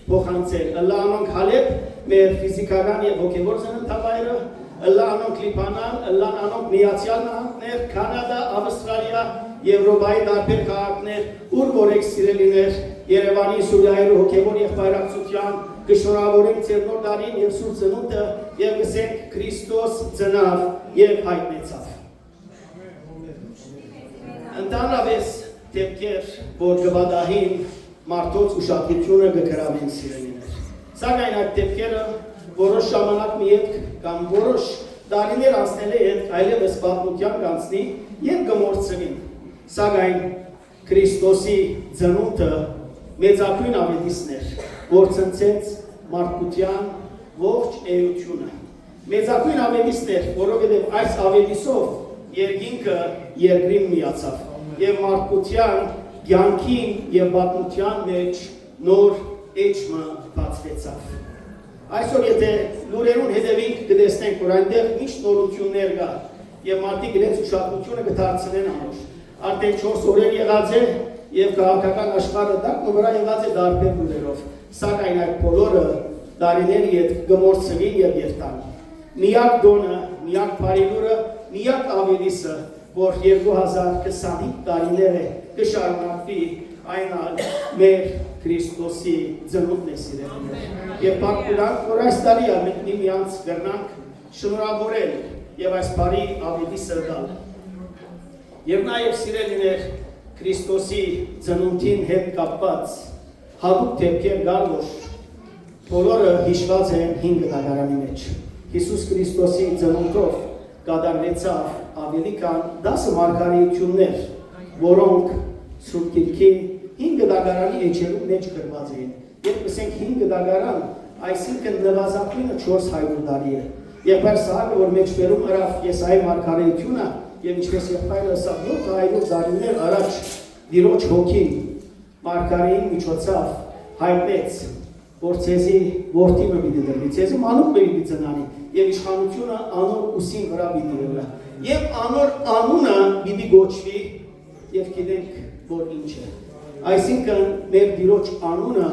փոխանցել։ Ըլլա անոնք Հալեբ, մեր ֆիզիկական եւ հոգեվոր ծննդավայրը, ըլլա անոնք Լիբանան, ըլլա անոնք Միացյալ Նահանգներ, Կանադա, Ավստրալիա Եվրոպայի տարբեր քաղաքներ, ուր որ եք սիրելիներ, Երևանի Սուրիայրու հոգևոր եղբայրակցության կշնորհավորենք ձեր նոր տարին եւ սուրբ ծնունդը եւ գսենք Քրիստոս ծնավ եւ հայտնեցավ։ Ընդհանրապես դեպքեր, որ գբադահին մարդոց ուշադրությունը կգրավեն սիրելիներ։ Սակայն այդ դեպքերը որոշ ժամանակ մի հետ կամ որոշ տարիներ անցնելու հետ այլևս պատմության կանցնի եւ կմոռցվին։ Սակայն Քրիստոսի ծնունդը մեծագույն ավետիցն էր, որ ցնցեց մարդկության ողջ էությունը։ Մեծագույն ավետիցն էր, որովհետև այս ավետիսով երկինքը երկրին միացավ եւ մարդկության կյանքին եւ պատմության մեջ նոր էջը բացվեցավ։ Այսօր եթե լուրերուն հետևենք կտեսնենք, որ այնտեղ ինչ նորություններ կա եւ մարդիկ իրենց ուշադրությունը կդարձնեն անոր։ Արդեն 4 օրեր եղած է եւ քաղաքական աշխարհը դակն վրա եղած է տարբեր լուրերով, սակայն այդ բոլորը տարիների հետ կմոռցվին եւ երթան։ Միակ դոնը, միակ բարիլուրը, միակ ավետիսը, որ 2025 տարիներ է կշարունակվի, այն մեր Քրիստոսի ծնունդն է սիրելիներ։ Եվ պարտուրանք, որ այս տարի մենք միմյանց կրնանք շնորհավորել եւ այս բարի ավետիսը տալ։ Եվ նաեւ սիրելիներ Քրիստոսի ծնունդին հետ կապված հատուկ դեպքեր կան, որ բոլորը հիշված են 5 դարանի մեջ։ Հիսուս Քրիստոսի ծնունդով կատարվեցավ ավելի քան 10 մարգարեություններ, որոնք Սուրբ Գիրքի 5 դարանի էջերում մեջ գրված էին։ Երբ ասենք 5 դարան, այսինքն նվազագույնը 400 տարի է։ Եղբայր Սահակը, որ մեջբերում արավ Եսայի մարգարեությունը, եւ ինչպես եղբայրը ասավ 700 տարիներ առաջ Տիրոջ հոգին մարգարեին միջոցով հայտնեց, որ ցեզի որդիմը պիտի դրվի, ցեզի մանուկ պիտի ծնանի եւ իշխանությունը անոր ուսին վրա պիտի լինի։ Եվ անոր անունը պիտի գոչվի եւ գիտենք որ ինչ է։ Այսինքն մեր Տիրոջ անունը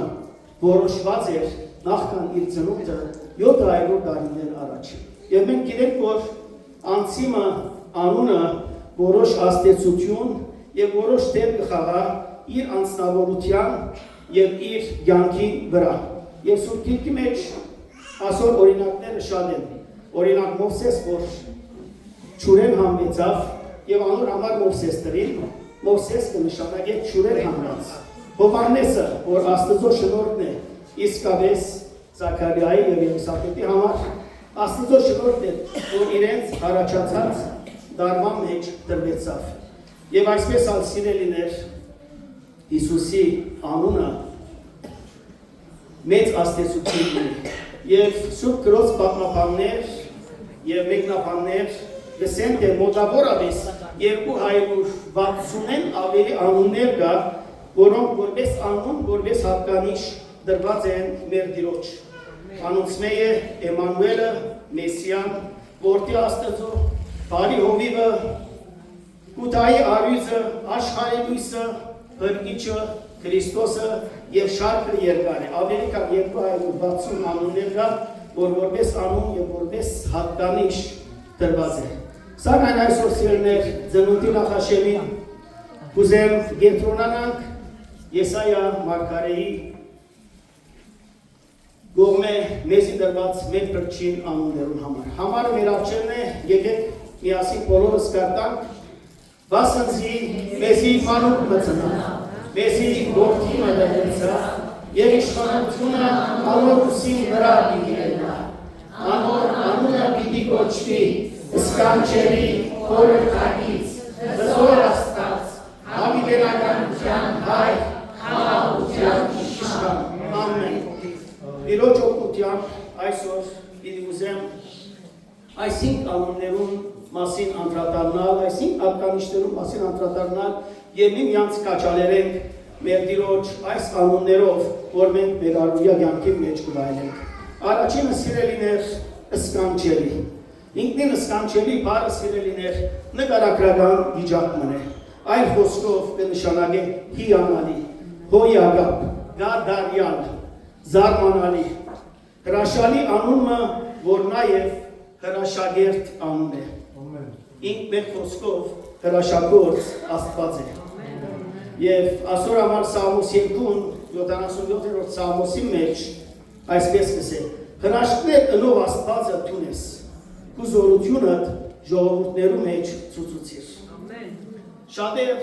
որոշված էր նախքան իր ծնունդը 700 տարիներ առաջ։ Եվ մենք գիտենք որ անցիմը անունը որոշ աստեցություն եւ որոշ դեր կխաղա իր անձնավորության եւ իր կյանքի վրա։ Եվ Սուրբ Գիրքի մեջ ասոր օրինակները շատ են։ Օրինակ Մովսես, որ ճուրեն համեցավ եւ անոր համար Մովսես տրին, Մովսես կնշանակե ճուրեր համած։ Հովհաննեսը, որ Աստծո շնորհքն է, իսկապես Զաքարիայի եւ Ելիսաբեթի համար Աստծո շնորհքն է, որ իրենց առաջացած դարման մեջ դրվեցավ։ Եվ այսպես ալ սիրելիներ Հիսուսի անունը մեծ աստեցություն ունի։ Եվ Սուրբ Գրոց պատմաբաններ եւ մեկնաբաններ գսեն թե մոտավորապես 260-ն ավելի անուններ կա, որոնք որպես անուն, որպես հատկանիշ դրված են մեր Տիրոջ։ Անոնցմե է Էմանուելը, Մեսիան, Որդի Աստծո, Բարի հովիվը, Կութայի արույցը, աշխարհի լույսը, Հրկիչը, Քրիստոսը եւ շարքը երկար է։ Ավելի քան 260 անուններ կա, որ որպես անուն եւ որպես հատկանիշ դրված է։ Սակայն այսօր սիրելիներ, ծնունդի նախաշեմին կուզեմ կենտրոնանանք Եսայա մարգարեի կողմէ մեզի դրված մեր փրկչին անուններուն համար։ Համարը մեր առջևն է, եկեք միասին բոլորս կարտանք, վասնցի մեզի մանուկ մծնա, մեզի որդի մդրվեցա, եւ իշխանությունը անոր ուսին վրա պիտի լինի, անոր անունը պիտի կոչվի, սկանչելի խորհրդանից, հզոր Աստված, հավիտենականության հայր, խաղաղության իշխան։ Ամեն։ Տիրոջ օգնությամբ այսօր պիտի ուզեմ այս 5 անուններուն մասին անդրադառնալ, այս 5 հատկանիշներուն մասին անդրադառնալ եւ միմյանց կաչալերենք մեր Տիրոջ այս անուններով, որ մենք մեր առօրյա կյանքի մեջ կվայելենք։ Առաջինը սիրելիներ սկանչելի։ Ինքնին սկանչելի բառը սիրելիներ նկարագրական վիճակն է։ Այլ խոսքով կնշանակե հիանալի, հոյագապ, գադարյալ, զարմանալի, հրաշալի անունը, որ նաև հրաշագերտ անուն է։ Ինք մեր խոսքով հրաշագործ Աստված է։ Եվ այսօր համար Սաղմոս 77-րդ Սաղմոսի մեջ այսպես կսե. հրաշքներ ընով Աստվածը տունես, քու զորությունդ ժողովուրդներու մեջ ցուցուցիր։ Շատեր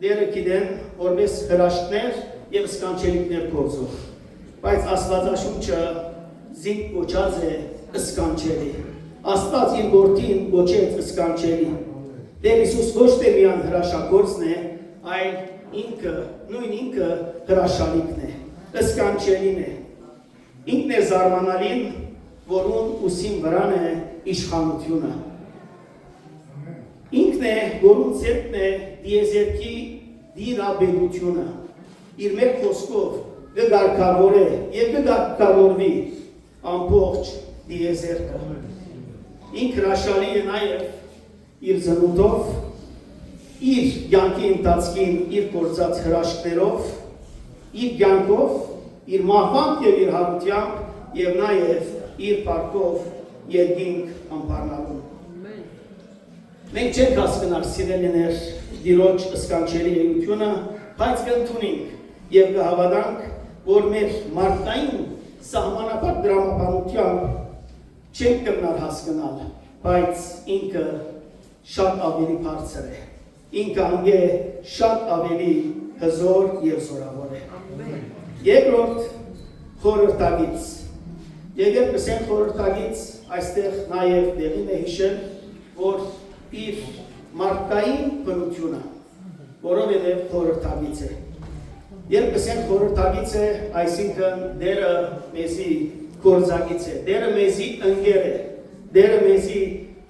դերը գիտեն որպես հրաշքներ եւ սկանչելիքներ գործող, բայց Աստվածաշունչը զինք կոչած է սկանչելի։ Աստված իր գործին կոչեց սկանչելի։ Տեր Հիսուս ոչ թե միան հրաշագործն է, այլ ինքը հրաշալիքն է, սկանչելին է։ Ինքն է զարմանալին, որուն ուսին վրան է իշխանությունը։ Ինքն է, որուն ծերքն է դիեզերքի դիրաբերությունը, իր մեր խոսքով կգարկավոր է և կգարկավորվի ամբողջ դիեզերքը։ Ինք հրաշալի է նաև իր ծնունդով, իր կյանքի ընթացքին իր գործած հրաշքներով, իր կյանքով, իր մահվամբ և իր հարությամբ և նաև իր պարկով երկինք ամբարնալուն։ Մենք չենք հասկնար սիրելիներ դիրոջ սկանչելի էությունը, բայց կընդունենք և կհավատանք, որ մեր մարդկային սահմանապատ դրամապանությամբ չենք կրնար հասկնալ, բայց ինքը շատ ավելի բարձր է, ինքը անգե շատ ավելի հզոր և զորավոր է։ Երկրորդ խորհրդագից, երբ կսենք խորհրդագից, այստեղ նաև դեղին է հիշել, որ իր մարդկային բնությունը, որովհետև խորհրդագից է։ Երբ կսենք խորհրդագից է, այսինքն դերը մեզի գործագից է, դերը մեզի ընկեր է, դերը մեզի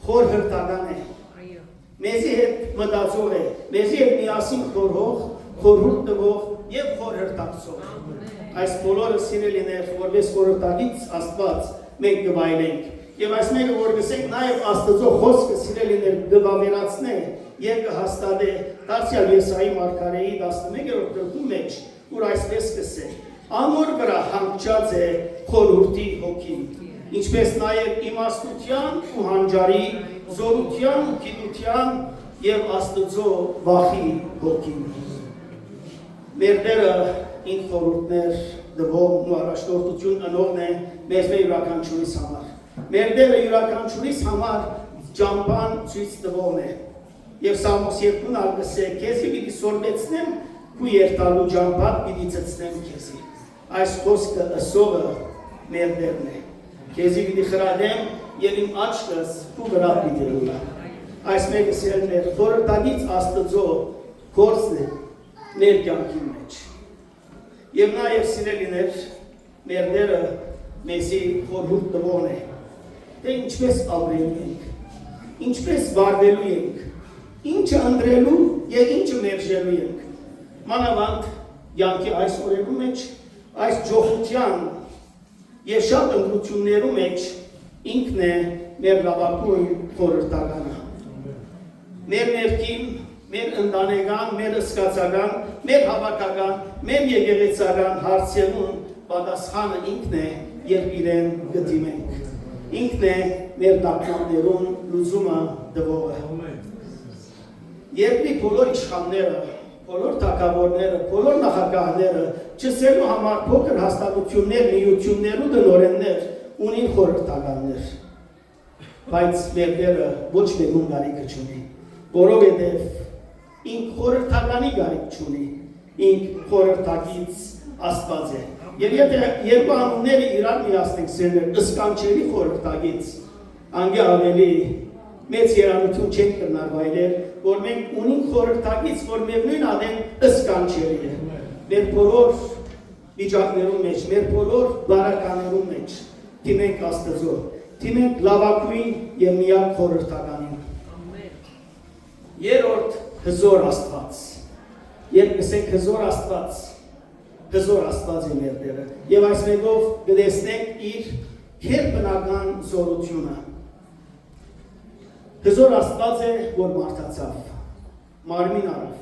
խորհրդական է, մեզի հետ մտածող է, մեզի հետ միասին խորհող, խորհուրդ տվող և խորհրդակցող։ Այս բոլորը սիրելիներ, որպես խորհրդագից Աստված մենք կվայելենք։ Եվ այս մեկը որ գսենք նաև Աստծո խոսքը սիրելիներ կվավերացնե և կհաստատե դարձյալ Եսայի մարգարեի 11-րդ գլխի մեջ, որ այսպես կսե. անոր վրա հանգչած է խորհուրդի հոգին, ինչպես նաև իմաստության ու հանճարի, զորության ու գիտության և Աստծո վախի հոգին։ Մեր Տերը ինք խորհուրդներ դվող ու առաջնորդություն ընողն է մեզ մեր յուրաքանչյուրիս համար։ Մեր Տերը յուրաքանչյուրիս համար ճամփան ցույց տվողն է։ Եվ Սաղմոս 2-ն ալգսե քեզի պիտի սորվեցնեմ քու երթալու ճամփատ պիտի ցցնեմ քեզի։ Այս խոսքը ըսողը մեր Տերն է։ Քեզի պիտի խրադեմ եւ իմ աչքս քու վրա պիտի լուլա։ Այս մեկը սերներ խորհրդագից Աստծո գործն է մեր կյանքի մեջ։ Եվ նաև սիրելիներ, մեր Տերը մեզի խորհուրդ տվողն է, թե ինչպես ապրելու ենք, ինչպես վարվելու ենք, ինչը ընտրելու և ինչը մերժելու ենք։ Մանավանդ կյանքի այս օրերու մեջ, այս ջոխության և շատ ընտրություններու մեջ ինքն է մեր լավագույն խորհրդականը։ Մեր ներքին, մեր ընտանեկան, մեր զգացական, մեր հավաքական, մեր եկեղեցական հարցերուն պատասխանը ինքն է, երբ իրեն գտիմենք։ Ինքն է մեր տագնապներուն լուծումը տվողը։ Երբ բոլոր իշխանները, բոլոր թագավորները, բոլոր նախագահները չսելու համար փոքր հաստատություններ, միություններ ու դնորեններ ունին խորհրդականներ, բայց մեր Տերը ոչ մեկուն գարիքը չունի, որովհետև ինք խորհրդականի գարիք չունի, ինք խորհրդակից Աստված է։ Եվ եթե երկու անունները իրար միացնենք սերներ, ըսկանչելի խորհրդակից, անգե ավելի մեծ երանություն չենք կրնար վայլեր, որ մենք ունենք խորհրդակից, որ միևնույն ադեն ըսկանչելի է։ Մեր բոլոր վիճակներում մեջ, մեր բոլոր բարականերում մեջ, թիմենք Աստծո, թիմենք լավագույն և միակ խորհրդականին։ Երրորդ հզոր Աստված, երբ կսենք հզոր Աստված է մեր Տերը, և այս մեկով կտեսնենք իր գերբնական զորությունը։ Հզոր Աստված է, որ մարդացավ, մարմին արավ,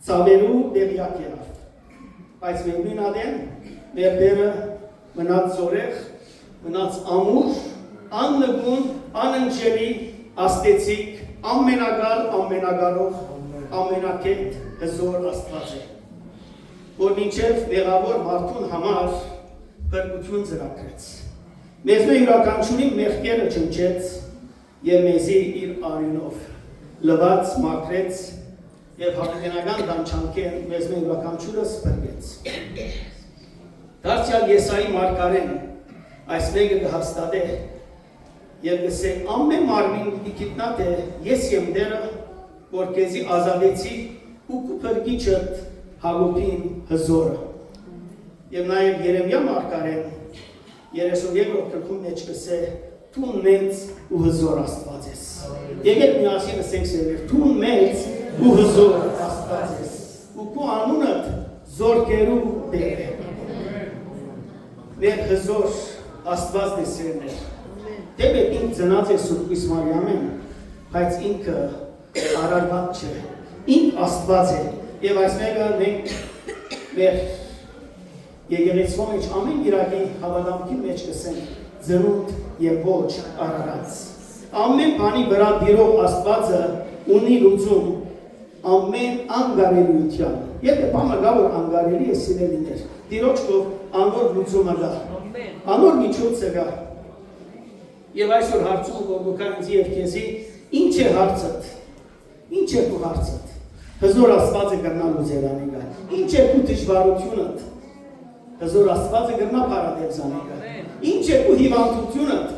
ցավերու դեղյակ եղավ, բայց միևնույն ադեն մեր Տերը մնաց զորեղ, մնաց ամուր, աննգուն, անընջելի, աստեցիկ ամենագալ, ամենագարող, ամենակետ հզոր Աստված է, որ մինչև մեղավոր մարդուն համար փրկություն ծրագրեց։ Մեզ յուրաքանչյուրին մեղքերը չնչեց եւ մեզի իր արյունով լվաց, մաքրեց եւ հավիտենական դանչանքեն մեզ յուրաքանչյուրս փրկեց։ Դարձյալ Եսայի մարգարեն այս մեկը կհաստատե եւ գսե ամեն մարմին գիտնա թե ես եմ դերը, որ քեզի ազատեցի ու կփրկիչդ Հակոբին հզորը։ Եվ նաև Երեմիա մարգարեն 32-րդ գրքում մեջ կսե «Տուն մեծ ու հզոր Աստված ես»։ Եկեք միասին ասենք սերեր, «Տուն մեծ ու հզոր Աստված ես»։ Ու քո անունդ զորքերու Տեր է։ Մեր հզոր Աստված դեսերներ։ Դեպի ինք ծնած է Սուրբ Իսկ Մարիամեն, բայց ինքը արարված չէ։ Ինք Աստված է։ Եվ այս մեկը մենք մեր եկեղեցվո մեջ ամեն իրակի հավատամքի մեջ կսենք ծնունդ եւ ոչ արարած։ Ամեն բանի վրա դիրող Աստվածը ունի լուծում ամեն անգարելիության։ Եթե բանը գա որ անգարելի է սիրելիներ, Տիրոջ կով անոր լուծումը գա։ Անոր միջոցը գա։ Եվ այսօր հարցում որ դու կա ինձ եւ քեզի ինչ է հարցդ։ Ինչ է քո հարցդ։ Հզոր Աստվածը կրնալու ձերանի գա։ Ինչ է քո դժվարությունդ։ Հզոր Աստվածը կրնա փարադել զանի գա։ Ինչ է քո հիվանդությունդ։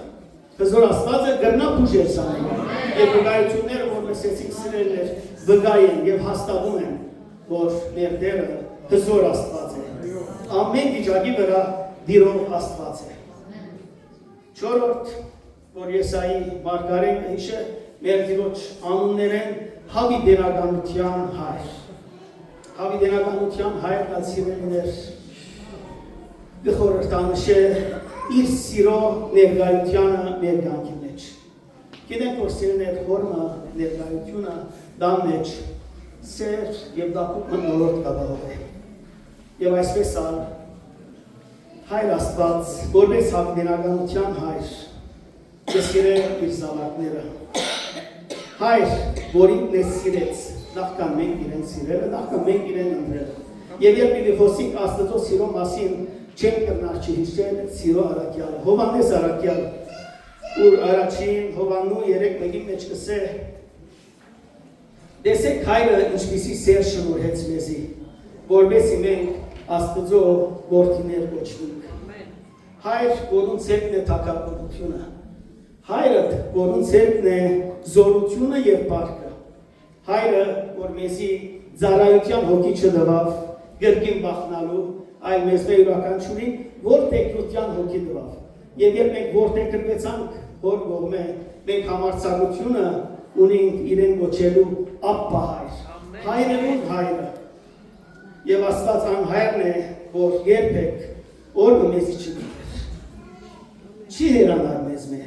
Հզոր Աստվածը կրնա բուժել զանի գա։ Եվ վկայությունները որ լսեցիք սիրելիներ վկայ են եւ հաստատում են որ մեր Տերը հզոր Աստված է։ Ամեն վիճակի վրա դիրող Աստված է։ Չորրորդ որ Եսայի մարգարեն հիշե մեր Տիրոջ անուններեն հավիտենականության հայր։ Հավիտենականության հայրն ացիրելիներ գխորհրդանշե իր սիրո ներկայությանը մեր կյանքի մեջ։ Գիտենք որ սիրներ հորմը ներկայությունը դան մեջ սեր եւ դապուկ մնորդ կաբաղով է։ Եվ այսպես ալ հայր Աստված որպես հավիտենականության հայր կսիրե իր զավակները։ Հայր, որին մեզ սիրեց, նախքան մենք իրեն սիրելը, նախքան մենք իրեն ընտրելը։ Եվ երբ իրի խոսիկ Աստծո սիրո մասին չեն կրնար չհիշել սիրո առակյալը։ Հովանես առակյալ, ուր առաջին Հովաննու 3:1-ի մեջ կսե տեսեք հայրը ինչպիսի սեր շնորհեց մեզի, որովհետեւ մենք Աստծո որդիներ կոչվենք։ Հայր, որուն ցերկն է թակավորությունը։ Հայրը, որուն ցերկն է զորությունը եւ պարտքը։ Հայրը, որ մեզի ծառայության հոգի չդվավ, գրկին բախնալու, այլ մեզ յուրաքանչյուրին որտեղության հոգի դվավ։ Եվ երբ մենք որտեղ գրվեցանք, որ կողմը մենք համարձակությունը ունենք իրեն կոչելու ապա հայր։ Հայրերուն հայրը։ Եվ Աստված անհայրն է, որ երբեք օրը մեզի չգիտեր։ Չի հերանար մեզ մե։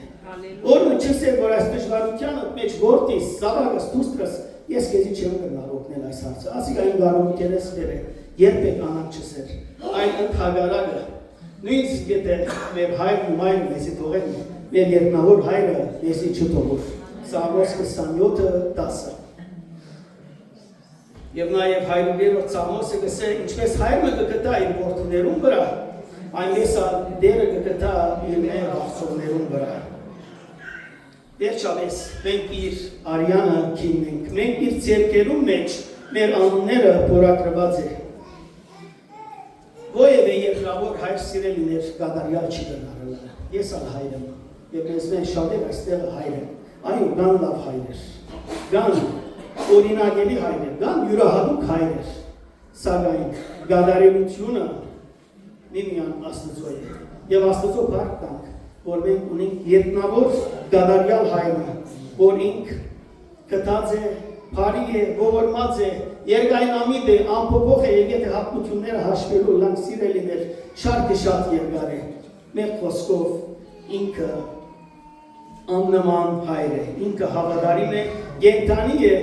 Օրը չսեր, որ այս դժվարությանը մեջ որդիս, զավակս, դուստրս, ես քեզի չեմ կրնալ օգնել այս հարցը։ Ասիկ այն գարուն կերես վեր է, երբեք անակ չսեր։ Այն ընդհագարակը, նույնիսկ եթե մեր հայրն ու մայրը մեզի թողեն, մեր երկնավոր հայրը մեզի չթողոր։ Սաղմոս 27:10 Եվ նաև հայրուգերորդ Սաղմոսը գսե, ինչպես հայրը կգտա իր որդիներուն վրա, այնպես դերը կգտա իր մեր աղցողներուն վրա։ Վերջապես, մենք իր արյանը քիննենք, մենք իր ձեռքերուն մեջ մեր անունները փորագրված է։ Ովևէ երկրավոր հայր սիրելիներ կատարյալ չի դառնալը։ Ես ալ հայր եմ, եւ մեզ մեն շատեր այստեղ հայր են։ Այո, գան լավ հայրեր։ Գան օրինակելի հայրեր, գան յուրահատուկ հայրեր, սակայն գադարելությունը միմյան Աստծո է։ Եվ Աստծո փառք տանք, որ մենք ունենք երկնավոր գադարյալ հայրը, որ ինք կտած է, բարի է, ողորմած է, երկայնամիտ է, ամփոփող է, եւ եթե հատկությունները հաշվելու լանք սիրելիներ, շարքը շատ երկար է։ Մեր խոսքով ինքը աննման հայր է, ինքը հավատարիմ է, կենդանի է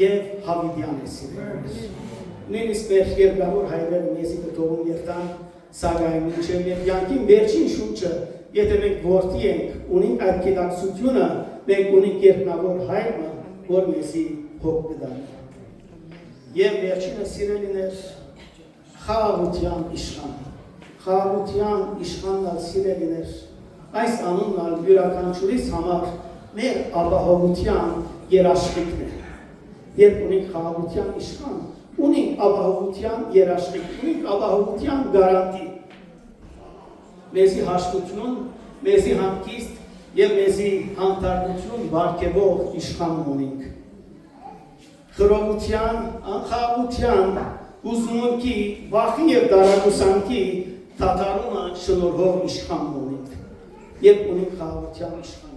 եւ հավիտյան է սիրելիներ։ Նույնիսկ մեր երկրավոր հայրերը մեզի կթողում երթան, սակայն մինչև մեր կյանքի վերջին շունչը, եթե մենք որդի ենք, ունենք այդ գիտակցությունը, մենք ունենք երկնավոր հայրը, որ մեզի հոգ կդանի։ Եվ վերջինը սիրելիներ խաղաղության իշխան։ Խաղաղության իշխանն ալ սիրելիներ, այս անունն ալ յուրաքանչյուրիս համար մեր ապահովության երաշխիքն է։ Երբ ունենք խաղաղության իշխան, ունենք ապահովության երաշխիք, ունենք ապահովության գարանտի։ Մեզի հաշտություն, մեզի հանգիստ եւ մեզի հանդարտություն բարգեւող իշխան ունենք։ Խռովության, անխաղաղության, ուզմունքի, վախի եւ դարակուսանքի թաթարումը շնորհող իշխան ունենք։ Երբ ունենք խաղաղության իշխանը։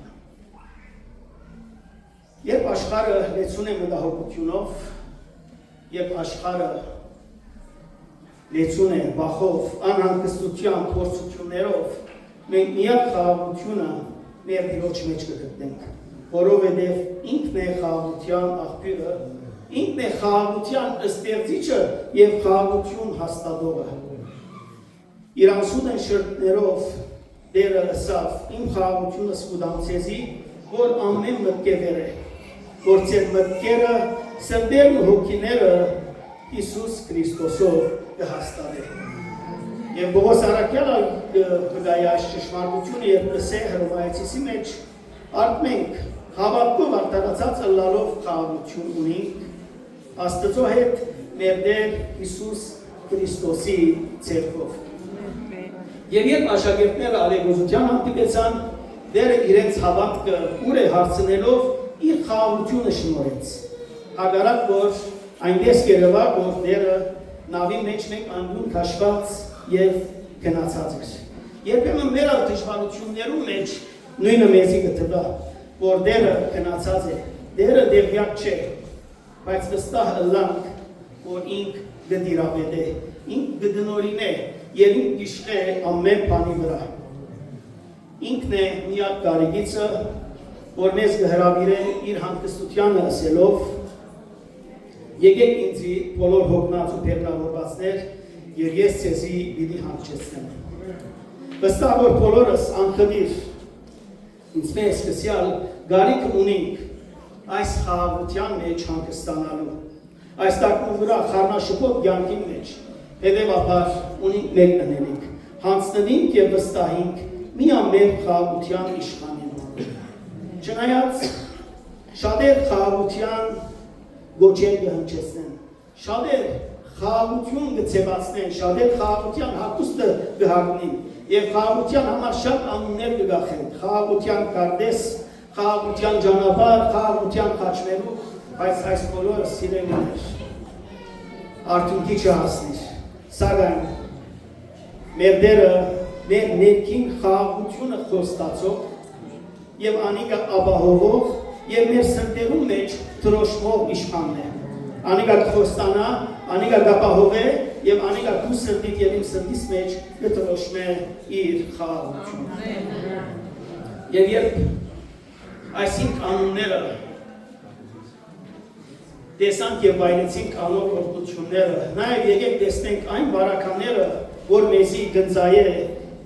Երբ աշխարհը լեցուն է մտահոգությունով, երբ աշխարհը լեցուն է վախով, անհանգստության փորձություններով, մենք միակ խաղաղությունը մեր Տիրոջ մեջ կգտնենք, որովհետև ինքն է խաղաղության աղբյուրը, ինքն է խաղաղության ստեղծիչը եւ խաղաղություն հաստատողը։ Իր անսուդեն շրտներով Տերը ասավ. «Իմ խաղաղությունս կուտամ ցեզի, որ ամեն մտքեր է, որ ձեր մտքերը, սրտերն ու հոգիները Հիսուս Քրիստոսով կհաստատե»։ Եվ Պողոս առաքյալը կգայի այս ճշմարտությունը եւ լսե Հռոմայացիսի մեջ, արդ մենք հավատքով արտարացած ըլլալով խաղաղություն ունենք Աստծո հետ մեր Տեր Հիսուս Քրիստոսի ցերկով։ Եվ երբ աշակերտները ալեգոզության հանդիպեցան, Տերը իրենց հավատքը ուր է հարցնելով իր խաղաղությունը շնորհեց։ Հակառակ որ այնպես կերևա, որ Տերը նավի մեջ մենք անգուն քաշված եւ գնացած էր։ Երբեմն մեր դժվարություններում մեջ նույնը մեզի կթվա, որ Տերը գնացած է, Տերը դեղյակ չէ, բայց վստահ ըլլանք, որ ինք գդիրավետ է, ինք գդնորին է եւ ինք իշխե ամեն բանի վրա։ Ինքն է միակ կարիգիցը, որ մեզ կհրավիրե իր հանգստությանը ասելով. «Եկեք ինձի բոլոր հոգնած ու բեռնավորվածներ, եւ ես ցեզի պիտի հանգչեցնեմ»։ Վստահ որ բոլորս անխտիր ինձ սկսյալ գարիք ունենք այս խաղաղության մեջ հանգստանալու, այս տակնու վրա խառնաշփոթ կյանքի մեջ, հետևաբար ունենք մեկ ընելիք, հանձնվենք եւ վստահենք միայն մեր խաղաղության իշխանին։ Չնայած շատեր խաղաղության գոչեր կհնչեցնեն, շատեր խաղաղություն կցևացնեն, շատեր խաղաղության հագուստը կհագնին եւ խաղաղության համար շատ անուններ կգախեն, խաղաղության կարդես, խաղաղության ճանապարհ, խաղաղության խաչմերուկ, բայց այս բոլորը սիրելիներ արդյունքի չհասնի։ Սակայն մեր Տերը մեր ներքին խաղաղությունը խոստացող եւ անիկա ապահովող եւ մեր սրտերում մեջ դրոշմող իշխանն է։ Անիկա խոստանա, անիկա կապահովե եւ անիկա դու սրտիդ եւ իմ սրտիս մեջ կդրոշմե իր խաղաղությունը։ Եվ երբ այսինք անունները տեսանք եւ վայելեցինք անոր օրդությունները, նաեւ եկեք տեսնենք այն բարակաները, որ մեզի գնձայե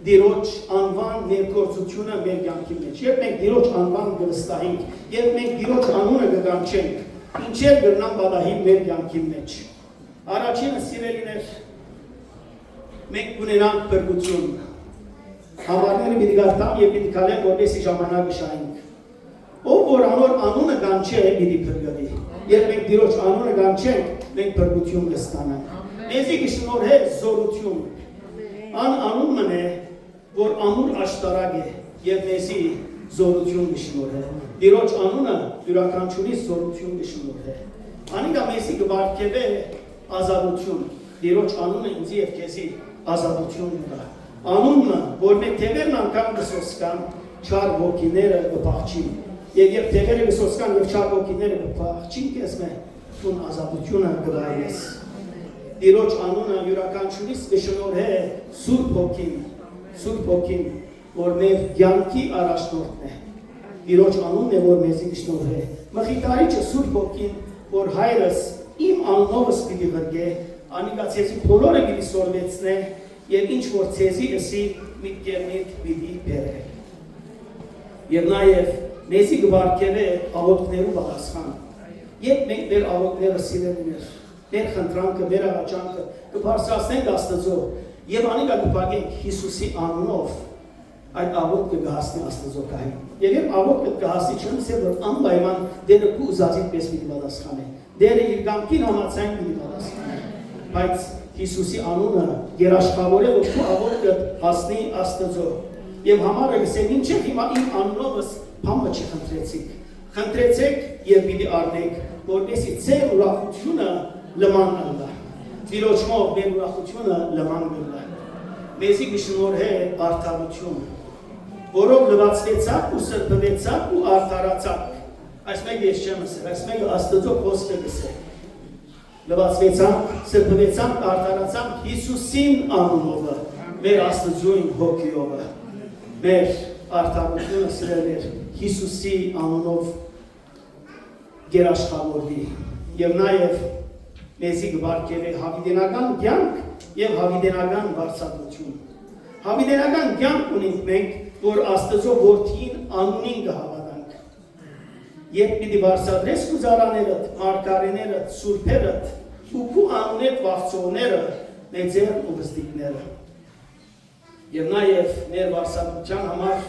Տիրոջ անվան ներկործությունը մեր կյանքի մեջ։ Երբ մենք Տիրոջ անվան կվստահենք, երբ մենք Տիրոջ անունը կկանչենք, ինչեր կգնան պատահին մեր կյանքի մեջ։ Առաջինը սիրելիներ, մենք կունենանք փրկություն։ Համարները պիտի գարտամ եւ պիտի քալեն, որպեսզի ժամանակը շահենք։ Ով որ անոր անունը կանչե, պիտի փրկվի։ Երբ մենք Տիրոջ անունը կանչենք, մենք փրկություն կստանանք։ Մեզի կշնորհե զորություն։ Անունն է, որ ամուր աշտարակ է եւ մեզի զորություն կշնորհե։ Տիրոջ անունը յուրաքանչյուրիս զորություն կշնորհե։ Անիկա մեզի կվարգևե ազատություն։ Տիրոջ անունը ինձ եւ քեզի ազատություն կտա։ Անունը, որ մեր թևերն անգամ կսոսկան, չար ոգիները կփախչին։ Եվ երբ թևերը կսոսկան եւ չար ոգիները կփախչին, քեզ մե տուն ազատությունը կվայես։ Տիրոջ անունը յուրաքանչյուրիս կշնորհե Սուրբ Հոգին, որ մեր կյանքի առաջնորդն է։ Տիրոջ անունն է, որ մեզի կշնորհե։ Մխիթարիչը Սուրբ Հոգին, որ հայրս իմ անունովս պիտի ղրկե, անիկա ցեզի բոլորը պիտի սորվեցնե եւ ինչ որ ցեզի ըսի միտքերնիդ պիտի բերե։ Եվ նաեւ մեզի կվարգևե աղոթքներու պատասխան։ Եվ մենք մեր աղոթները սիրելիներ, մեր խնդրանքը, մեր աղաչանքը կբարձրացնենք Աստծո եւ անիկա կփակենք Հիսուսի անունով այդ աղոթքը կհասնի Աստծո գահին։ Եվ աղոթքը կհասնի չնայած որ անպայման դերը քու ուզածի պես մի պատասխանի։ Դերը իր կամքին համաձայն մի պատասխանի։ Բայց Հիսուսի անունը երաշխավոր է որ քու աղոթքը հասնի Աստծո։ Եվ համարը գսեն ինչ է հիմա իմ անունովս բամը չխնդրեցիք։ Խնդրեցեք եւ պիտի առնեք, որպեսզի ձեր ուրախությունը լման գնա։ Տիրոջով մեր ուրախությունը լման գնա։ Մեզի գշնորհե արդարություն, որով լվացվեցաք ու սրբվեցաք ու արդարացաք։ Այս մեկ ես չեմ ասել, այս մեկ Աստծո խոսքը գսե։ Լվացվեցանք, սրբվեցանք, արդարացանք Հիսուսին անունով, մեր Աստծոյին հոգիով։ Մեր արդարությունը սրել Հիսուսի անունով գերաշխավորվի եւ նաեւ մեզի գվարկել է հավիտենական կյանք եւ հավիտենական բարձրացություն։ Հավիտենական կյանք ունենք մենք, որ Աստծո որդին անունին կհավատանք։ Երբ պիտի բարձրացրես գուզարաներդ, մարգարեներդ, սուրբերդ ու քու անունեդ վախծողները, մեծեր ու վստիկները։ Եվ նաեւ մեր բարձրացության համար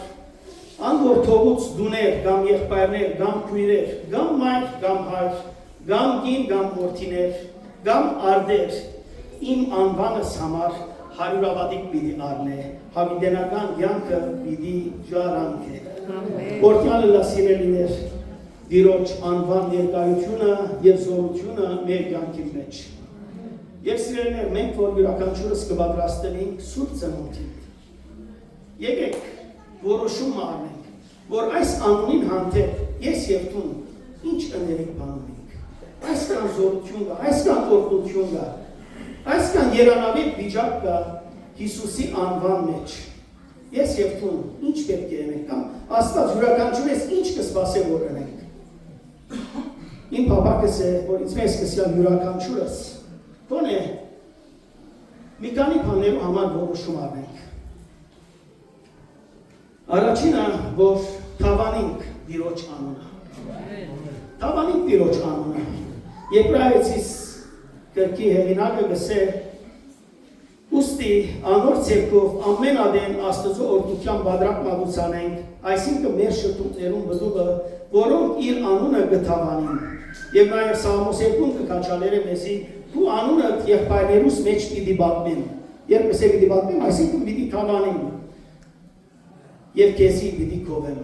անգորթողուց դուներ, կամ եղբայրներ, կամ քույրեր, կամ մայր, կամ հայր, կամ կին, կամ որդիներ, կամ արդեր, իմ անվանս համար հարյուրավատիկ պիտի առնե, հավիտենական կյանքը պիտի ժառանգե։ Որտյալը լա սիրելիներ, Տիրոջ անվան ներկայությունը եւ զորությունը մեր կյանքի մեջ։ Եվ սիրելիներ, մենք որ յուրաքանչյուրս կպատրաստենք սուրբ ծնունդին։ Եկեք որոշում առնենք, որ այս անունին հանդեպ ես եւ դու ինչ կներեք բանում ենք։ Այսքան զորություն կա, այսքան օրհնություն կա, այսքան երանավիճ վիճակ կա Հիսուսի անվան մեջ։ Ես եւ դու ինչ պետք է անենք, կամ Աստված յուրաքանչյուրս ինչ կսպասե որ անենք։ Իմ պապակս է, որ ինձ մեզ կսյալ յուրաքանչյուրս, գոնե մի քանի բաներու համար որոշում առնենք։ Առաջինը, որ թավանենք Տիրոջ անունը։ Թավանենք Տիրոջ անունը։ Եբրայեցիս գրքի հեղինակը գսե ուստի անոր ցերկով ամեն ադեն Աստծո օրդության բادرակ մատուցանենք, այսինքն մեր շտուկներուն բդուղը, որոնք իր անունը գթավանին։ Եվ նաև Սաղմոս 2 կքաչալերը մեզի դու անունը եղբայրներուս մեջ պիտի պատմեն։ Երբ ասե պիտի պատմեմ, այսինքն պիտի թավանեմ։ Եվ քեզի պիտի կովեմ,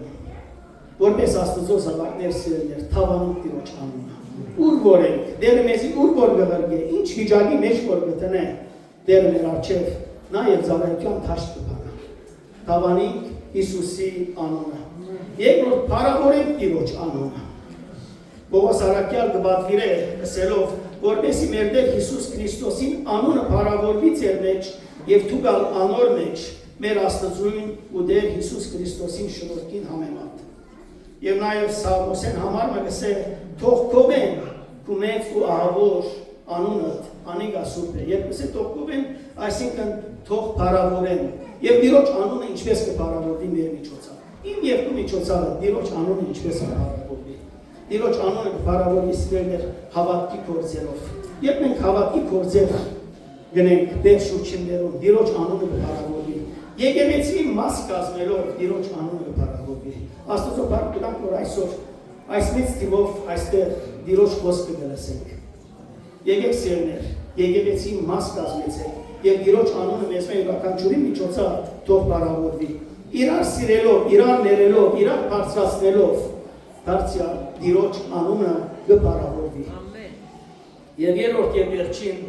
որպես Աստծո զավակներ սիրելիներ, թավանենք Տիրոջ անունը։ Ուր որ ենք, դերը մեզի ուր որ գղրգե, ինչ վիճակի մեջ որ գտնե, դերը մեր առջև նաև զավակյան թաշտ կբանա։ Թավանենք Հիսուսի անունը։ Երկրորդ փառավորենք Տիրոջ անունը։ Պողոս առաքյալ կբատվիր է ասելով, որպեսզի մեր Տեր Հիսուս Քրիստոսին անունը փառավորվի ձեր մեջ եւ թուգալ անոր մեջ մեր Աստծուն ու Տեր Հիսուս Քրիստոսին շնորհքին համեմատ։ Եվ նաև Սաղմոսեն համարը գսե թող կովեն քու մեծ ու ահավոր անունդ անիկա սուրբ է։ Երբ գսե թող կովեն, այսինքն թող փառավորեն։ Եվ Տիրոջ անունը ինչպես կփառավորվի մեր միջոցով։ Իմ եւ քու միջոցով Տիրոջ անունը ինչպես կփառավորվի։ Տիրոջ անունը կփառավորվի սիրելիներ հավատքի գործերով։ Երբ մենք հավատքի գործեր գնենք դեր շուրջիններով, Տիրոջ անունը կփառավորվի։ Եկեղեցի մաս կազմելով Տիրոջ անունը կփառավորվի։ Աստծո բառը կդանք որ այսօր այս մեծ թիվով այստեղ Տիրոջ խոսքը կլսենք։ Եկեք սիրելիներ, եկեղեցի մաս կազմեցեք եւ Տիրոջ անունը մեզ յուրաքանչյուրի միջոցով թող փառավորվի։ Իրար սիրելով, իրար ներելով, իրար բարձրացնելով դարձյալ Տիրոջ անունը կփառավորվի։ Եվ երրորդ եւ վերջին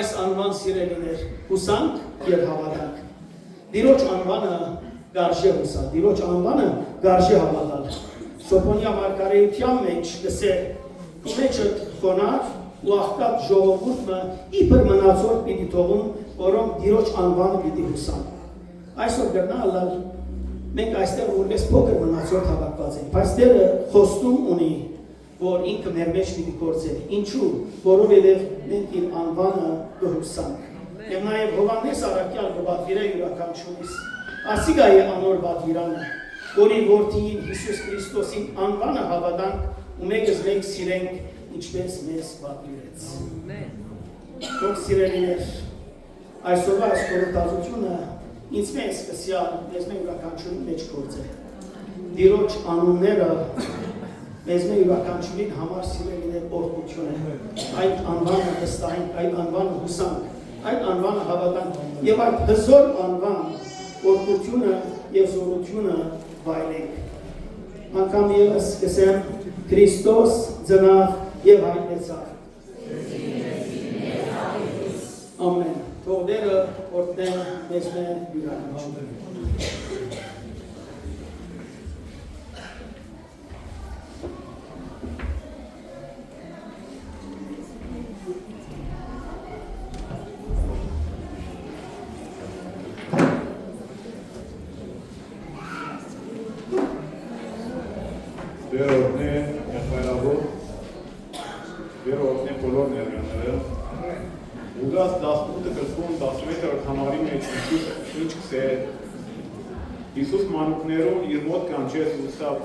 այս անվան սիրելիներ հուսանք եւ հավատանք։ Տիրոջ անվանը գարժե հուսալ, Տիրոջ անվանը գարժե հավատալ։ Սոփոնյա մարգարեության մեջ գսե ու մեջը խոնար ու աղքատ ժողովուրդը իբր մնացորդ պիտի թողում, որոնք Տիրոջ անվանը պիտի հուսան։ Այսօր գտնալ մենք այստեղ որպես փոքր մնացորդ հավաքված ենք, բայց Տերը խոստում ունի, որ ինքը մեր մեջ պիտի գործի։ Ինչու՞, որովհետև մենք իր անվանը կհուսանք։ Եվ նաև Հովհաննես առաքյալ կբատվիրե յուրաքանչյուրիս։ Ասիկա է անոր բատվիրանը, որի որդին Հիսուս Քրիստոսին անվանը հավատանք ու մեկս մեկ սիրենք ինչպես մեզ պատվիրեց։ Թող սիրելիներ, այսօրվա այս խորհրդածությունը ինձ մեզ սկսյալ մեզ մեր յուրաքանչյուրի մեջ գործ է։ Տիրոջ անունները մեզ մեր յուրաքանչյուրին համար սիրելիներ օրհնություն է։ Այդ անվանը վստահենք, այդ անվանը հուսանք, այդ անվանը հավատանք եւ այդ հզոր անվան օրհնությունը եւ զորությունը վայելենք։ Անկամ եւս կսեմ Քրիստոս ծնավ եւ հայտնեցավ։ Ամեն։ Թող դերը օրհնեն մեզ մեր յուրաքանչյուրին։ Վերորդն է եղբայրավոր, վերորդն է բոլոր ներյանները, ուգաս 18 կրկուն 16 համարի մեջ Իսուս ինչ կսե, Իսուս մանուկներուն իր մոտ կանչեց ուսավ,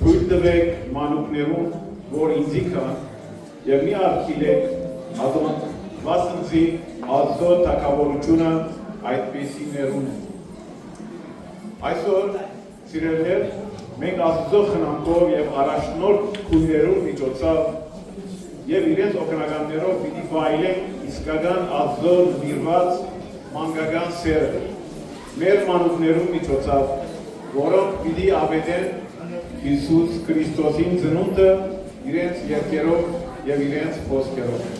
թույլ տվեք մանուկներուն, որ ինձի կան, և մի արգիլեք ադոն վասնձի ածո թակավորությունը այդպեսիներուն է։ Այսօր, սիրելներ, մենք Աստծո խնամքով և առաջնորդ քույրերուն միջոցով և իրենց օգնականներով պիտի վայելենք իսկական Աստծո նվիրված մանկական սերը մեր մանուկներուն միջոցով, որոնք պիտի ապետեն Հիսուս Քրիստոսին ծնունդը իրենց երգերով և իրենց խոսքերով։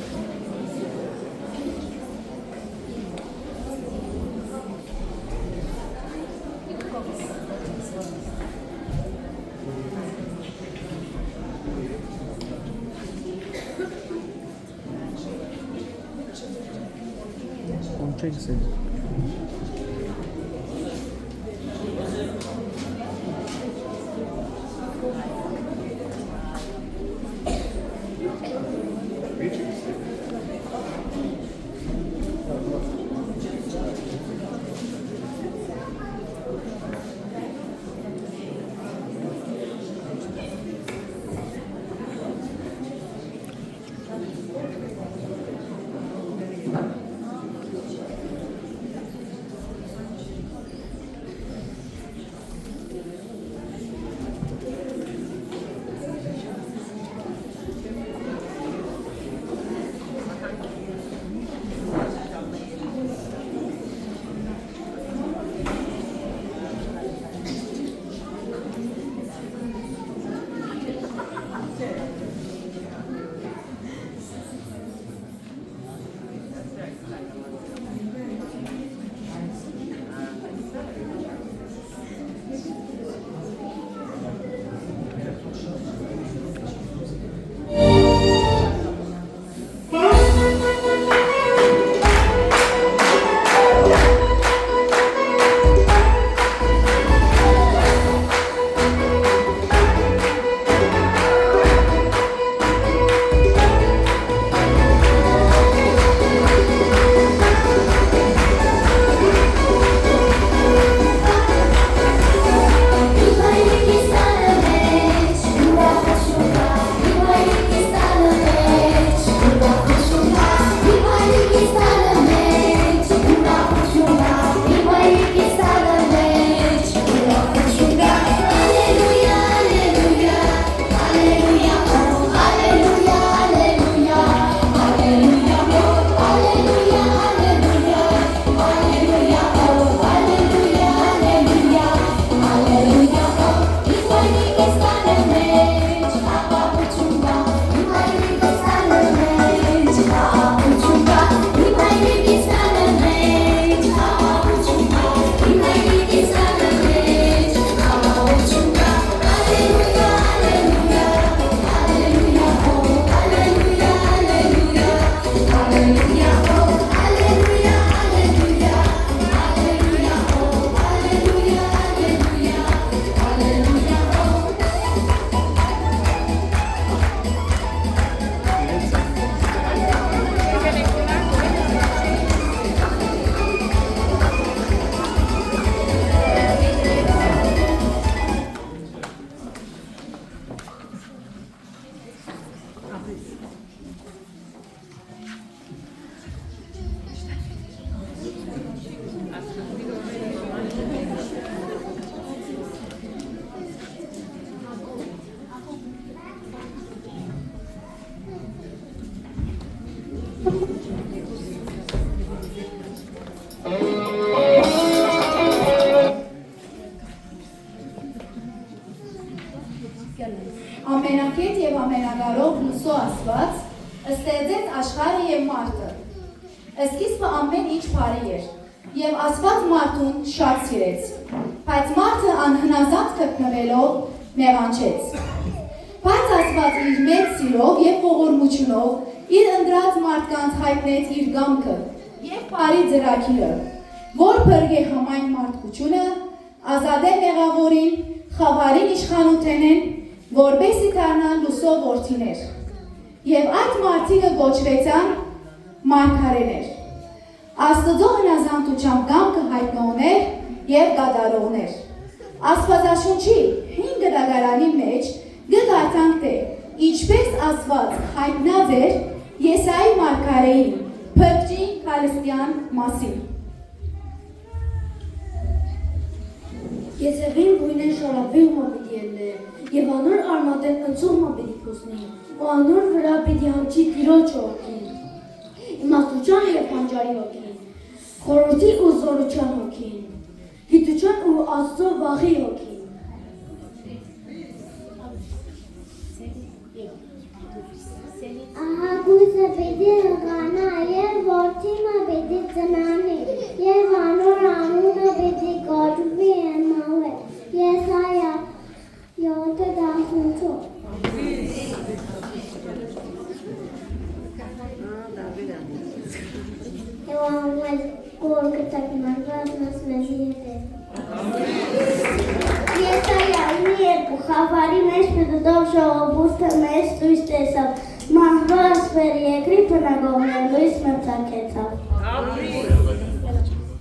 եւ ամենագարող Լուսո Աստված ստեղծեց աշխարհը եւ մարդը։ Սկիզբը ամեն ինչ բարի էր, եւ Աստված մարդուն շատ սիրեց, բայց մարդը անհնազանդ գտնվելով մեղանչեց։ Բայց Աստված իր մեծ սիրով եւ ողորմությունով իր ընտրած մարդկանց հայտնեց իր գամքը եւ բարի ծրագիրը, որ փրկե համայն մարդկությունը, ազատե մեղավորին, խավարին իշխանութենեն, որպեսզի դառնան լուսո որդիներ։ Եվ այդ մարդիկը կոչվեցան մարգարեներ։ Աստծո հնազանդությամբ գամքը հայտնողներ եւ կատարողներ։ Աստվածաշունչի 5 դագարանի մեջ գտանք թե ինչպես Աստված հայտնավ էր Եսայի մարգարեին փրկչի քալստյան մասին։ Եսեղին գույնեն շարավիղ մա պիտի ելնե, և անոր արմատեն ընցող մա պիտի կուսնի, ու անոր վրա պիտի համչի տիրոջ հոգին, իմաստության և հանջարի հոգին, խորորդի ու զորության հոգին, գիտության ու Աստծո վախի հոգին։ Ահագույցը պիտի հղանա և որդիմը պիտի ծնանի և անոր անունը պիտի կոչվի Էմմանուել։ Եսայա 7:18 Եվ անուել գորգը տակնարված մեզի հետև Եսայա 9:2 խավարի մեջ պտտով ժողովուրդը մեզ ցույց տեսավ Մահվաս վեր երկրի բնագողներ լույս մրցակեցավ։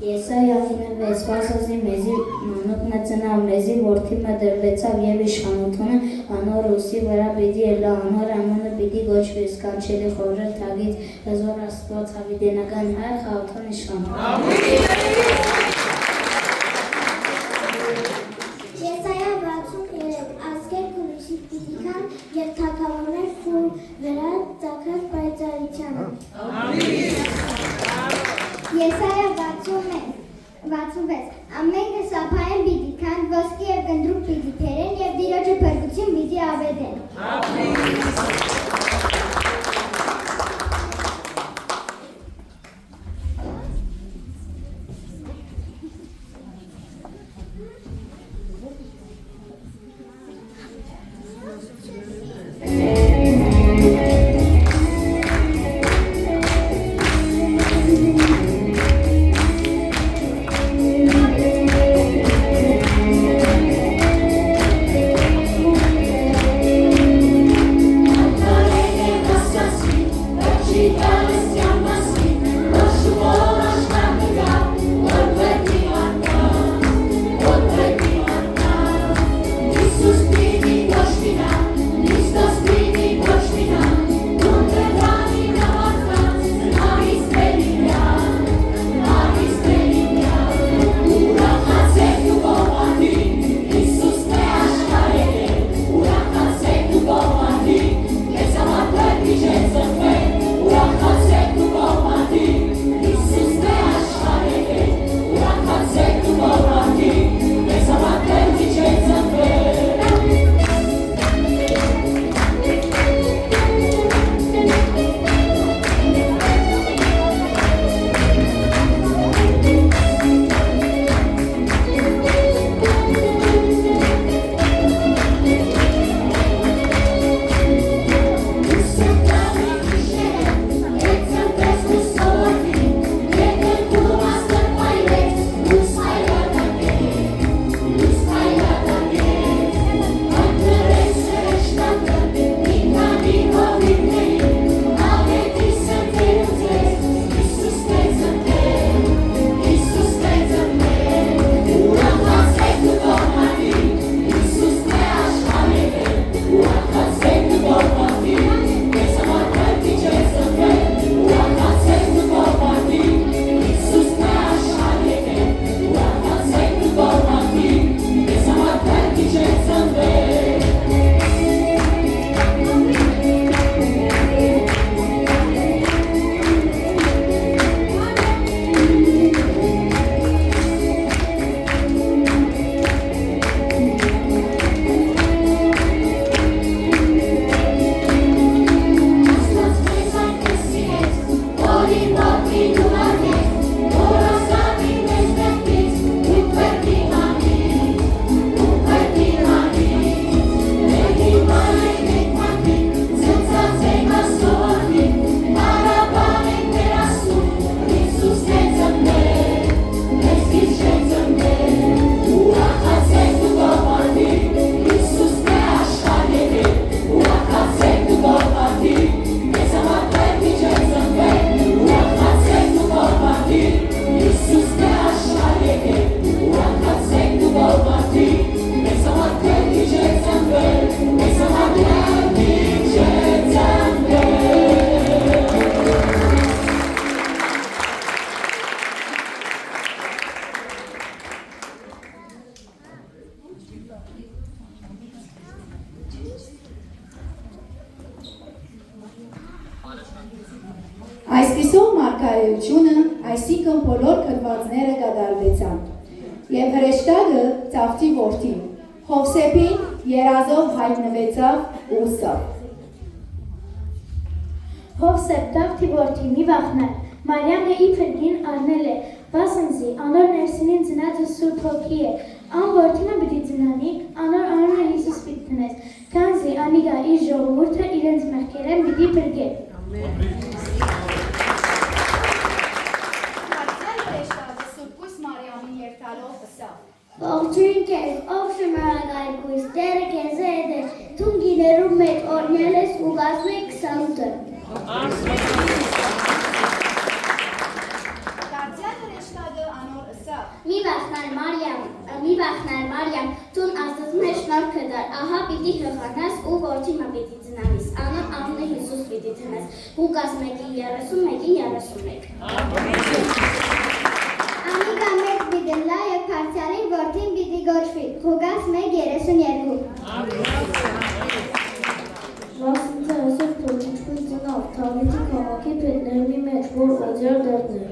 Եսայա 9:6 Վասազի մեզի մանուկնը ծնավ մեզի որդիմը դրվեցավ և իշխանությունը անոր ուսի վրա պիտի ելա անոր անունը պիտի գոչվի սկանչելի խորհուրդ թագից հզոր Աստված հավիտենական հայր խաղաղ իշխան։ Եսայա 63 ազգեր քուրիշի պիտի կան և թագավորներ ֆուր վրա ծագած պայծառությանը։ Եսայա 66 ամեն կսափայեն պիտի կան, ոսկի և գնդրուկ պիտի թերեն և դիրոջը փրկություն պիտի ավետեն։ արդարեությունը, այսինքն բոլոր քրվածները կդարվեցան։ Եվ հրեշտակը ծավթի որդին, Հովսեփին երազով հայտնվեցավ ու սավ։ Հովսեփ Դավթի որդի մի վախնար, Մարիամը իբրգին առնել է, վասնզի անոր ներսինին ծնածը Սուրբ Հոգի է, ան որդինը պիտի ծնանի, անոր անունը Հիսուս պիտի տնես, քանզի անիգա իր ժողովուրդը իրենց մեղքերեն պիտի բրգե։ Դարձյալ հրեշտակը Սուրբույս Մարիամին երթալով ըսավ։ Ողջույն քեզ, ով շնորհակալքույս, Տերը քեզ հետ է, դու գիներու մեջ օրհնել ես ու գազում է 28-ը։ Դարձյալ հրեշտակը անոր ըսավ։ Մի վախնար Մարիամ, դու Աստծո մեջ շնորհքը դար, ահա պիտի հղանաս ու որդի մը պիտի ծնանիս, անունը Հիսուս պիտի տնես, Ղուկաս 1:31-31։ Անիգա մեծ պիտի լա եւ Փարթիանի որդին պիտի գոչվի, Ղուկաս 1:32։ Վասնձե այսօր թողիչքույն ծնավ, Թավիթի քաղաքի Փետներմի մեջ, որ օձյար դերն է։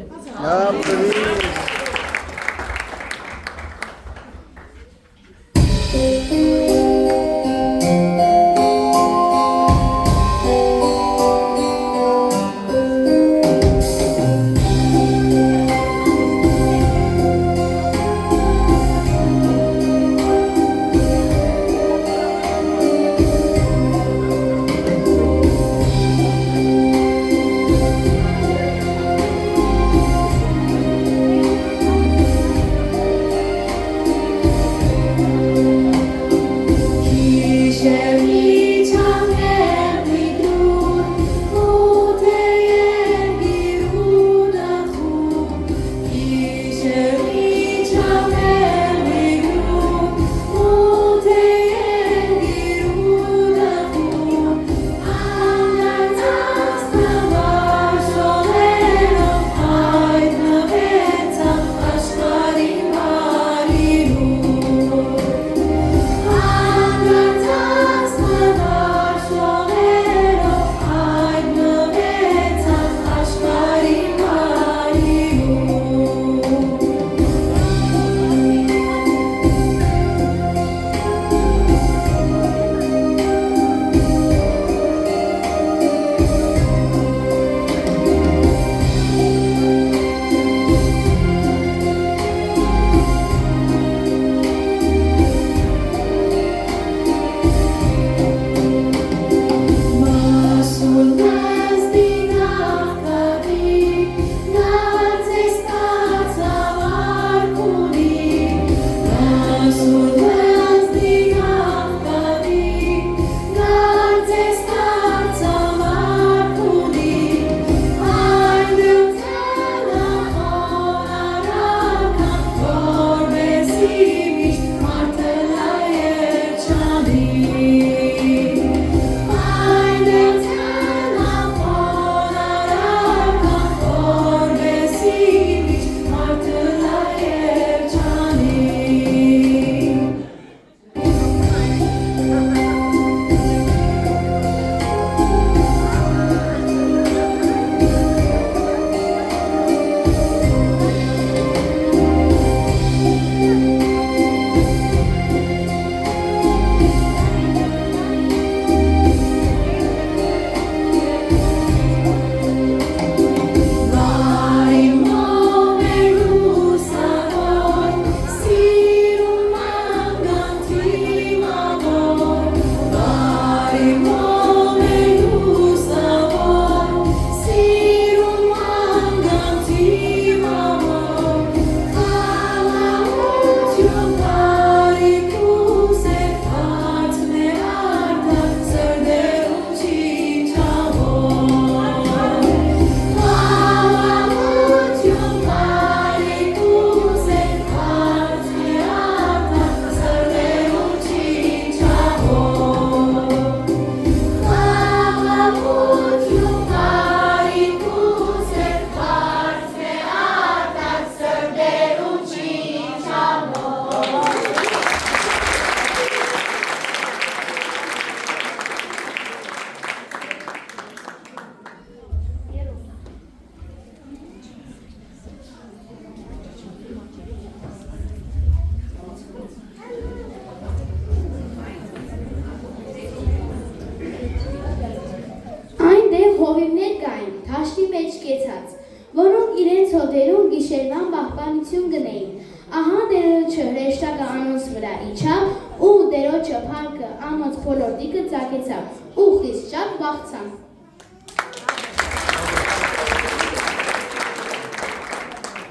հովիվներ կային, թաշտի մեջ կեցած, որոնք իրենց հոտերում գիշերվան պահպանություն գնեին։ Ահա դերոջը հրեշտակը անոնց վրա իջավ ու դերոջը փառքը անոնց փոլորտիկը ծակեցավ ու խիստ շատ վախցան։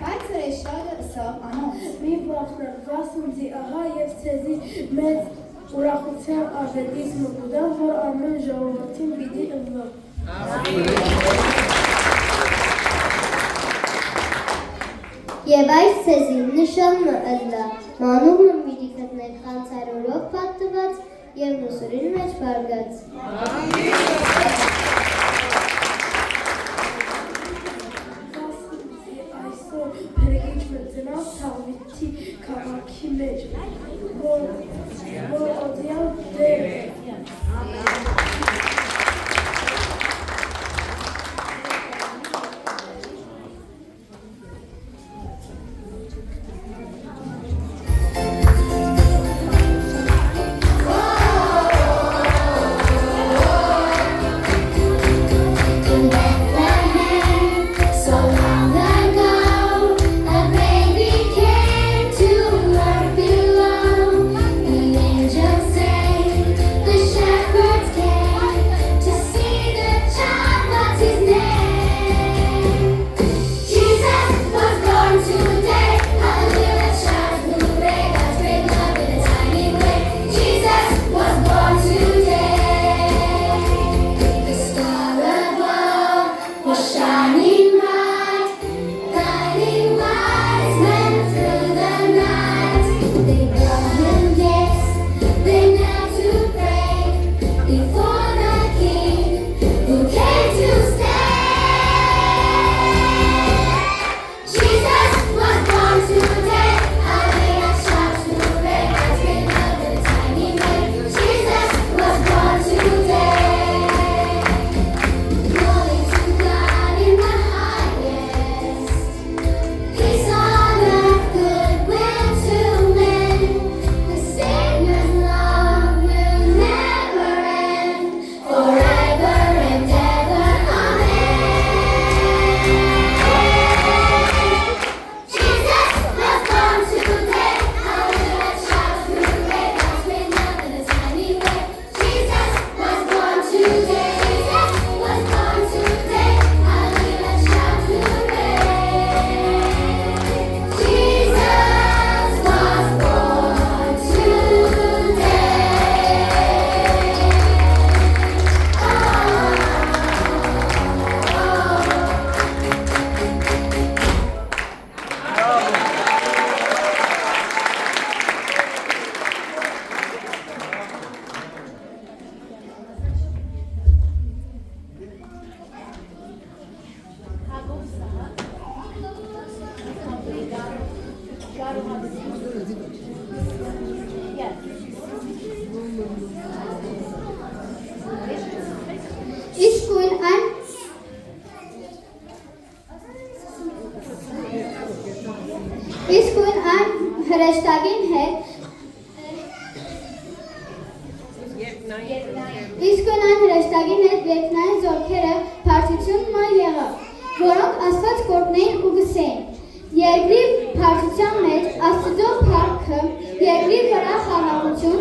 Բայց հրեշտակը ըսավ անոնց. Մի վախներ, վասնձի ահա եւ ցեզի մեծ ուրախության աղետից մկուտա, որ ամեն ժողովրդին պիտի ըմբա։ Եվ այս ցեզի նշանը ըլլա, մանուկը պիտի գտնել խանցարորով պատված եւ մուսուրին մեջ բարգած։ Այսօր փրկիչ մտնավ Թավիթի քաղաքի մեջ, որ օդյալ դեր է։ Իսկույն այն հրեշտակին հետ երկնային զորքերը փարթությունն եղավ, որոնք Աստված կօրհնեին ու գսեին. երկրի փարթության մեջ Աստծո փառքը, երկրի վրա խաղաղություն,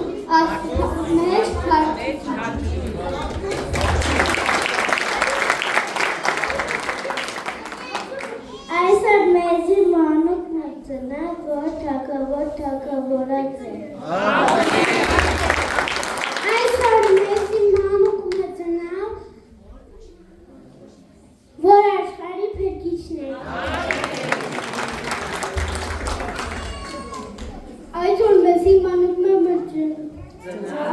մեջ փարթություն։ Այսօր մեզի մանուկն է ծնա, որ թագավորած է։ Այսօր մեզի մանուկն է ծնա, որ աշխարհի փրկիչն է։ Այսօր մեզի մանուկն է ծնա,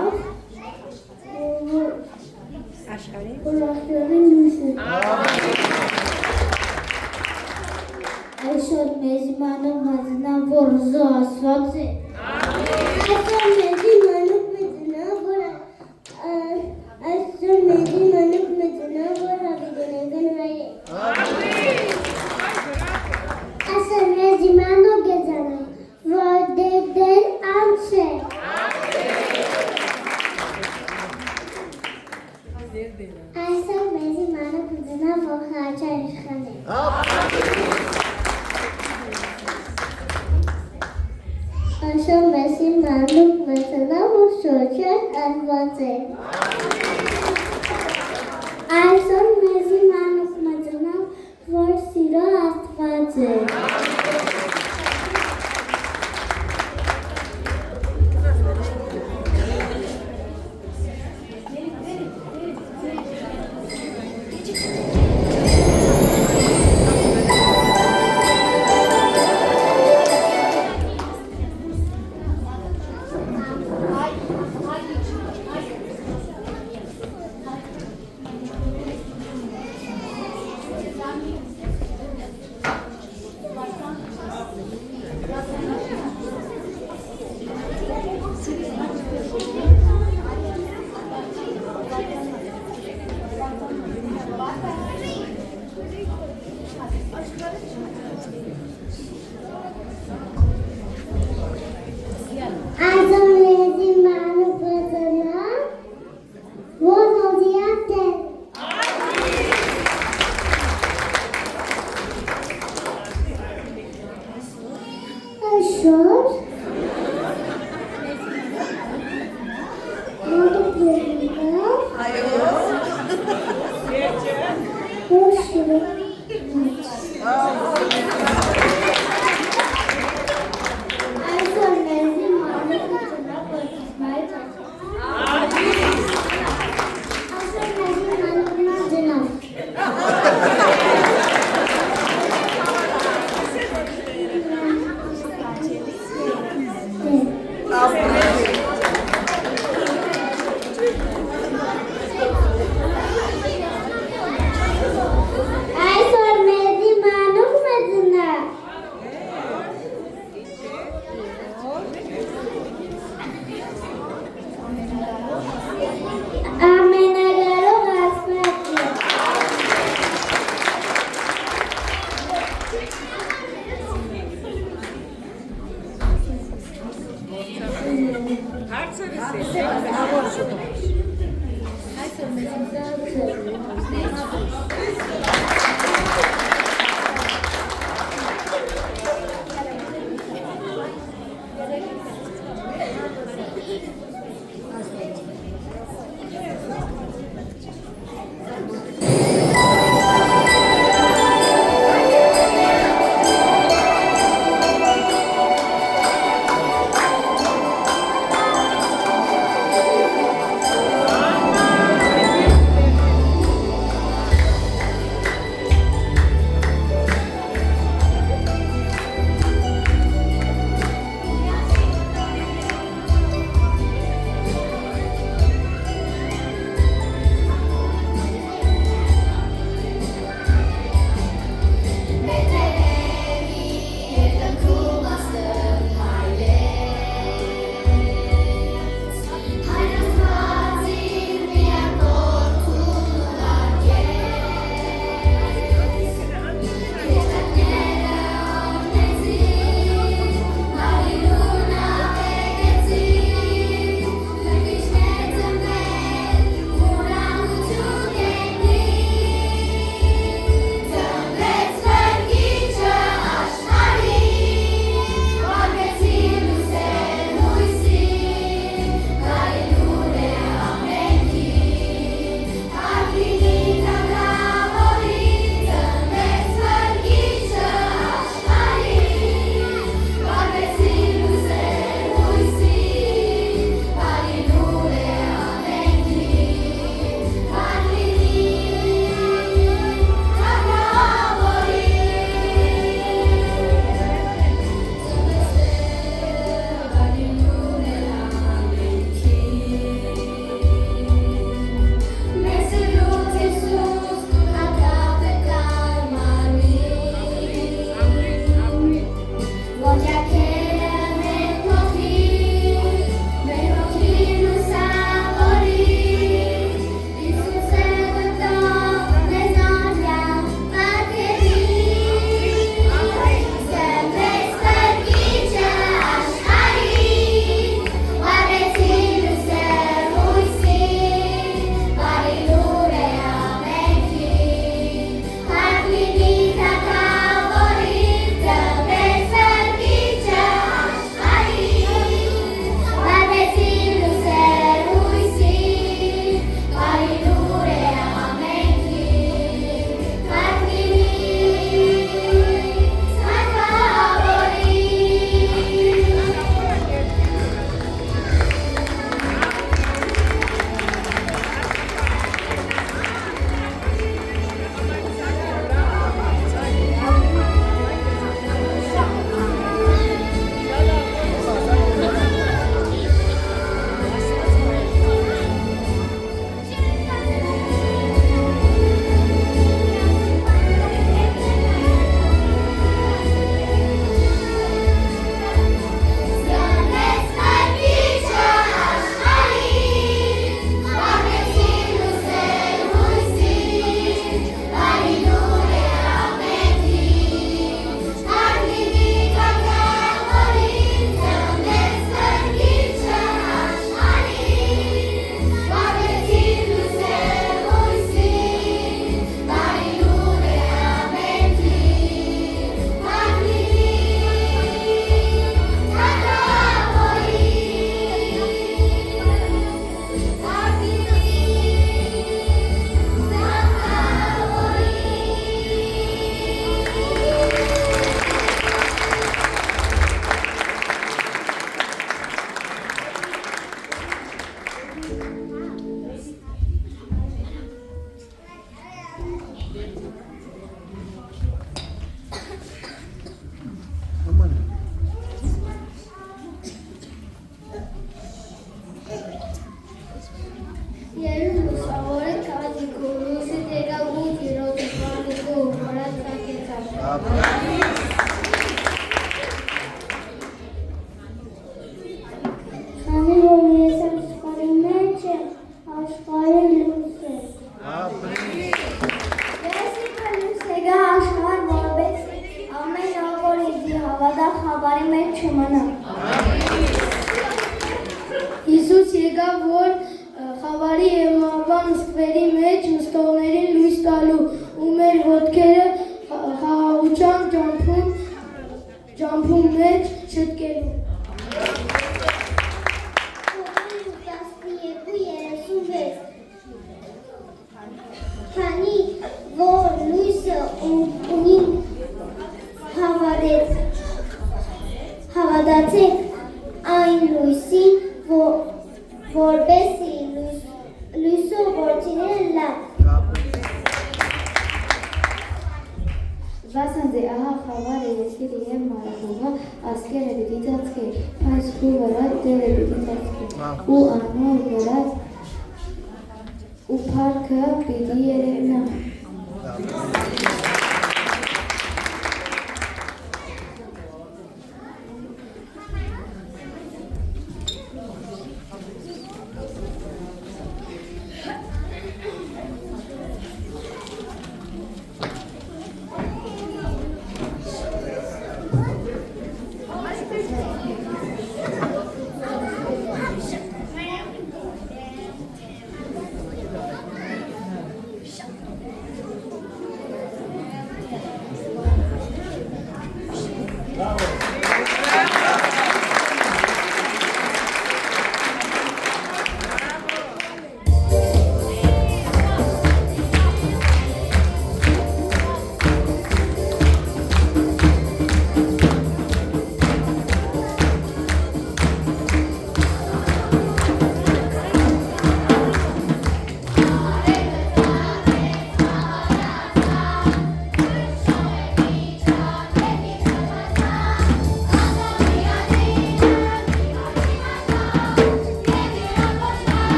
որ աշխարհի լույս է։ Այսօր մեզի մանուկ մածնա, որ զո Աստված է։ Այսօր մեզի մանուկ մածնա, որ հավիդենեգն է։ Այսօր մեզի մանուկ է ծնա, որ դեն անց է։ Այսօր մեզի մանուկ մծնա ողնաչար իշխանե։ Այսօր մեզի մանուկ մծնա որ շոչեր արված է։ Այսօր մեզի մանուկ մծնա որ սիրո աստված է։ ունին հավատացեք այն լույսին, որպեսզի լույսու որդիները լավ։ Վասանձե ահա խավարը եսկերը և մարախավա ասկերը պիտի ծածկե, այս խու վրա դերը պիտի ծածկե, ու անոր վրա ու պարքը պիտի երևնա։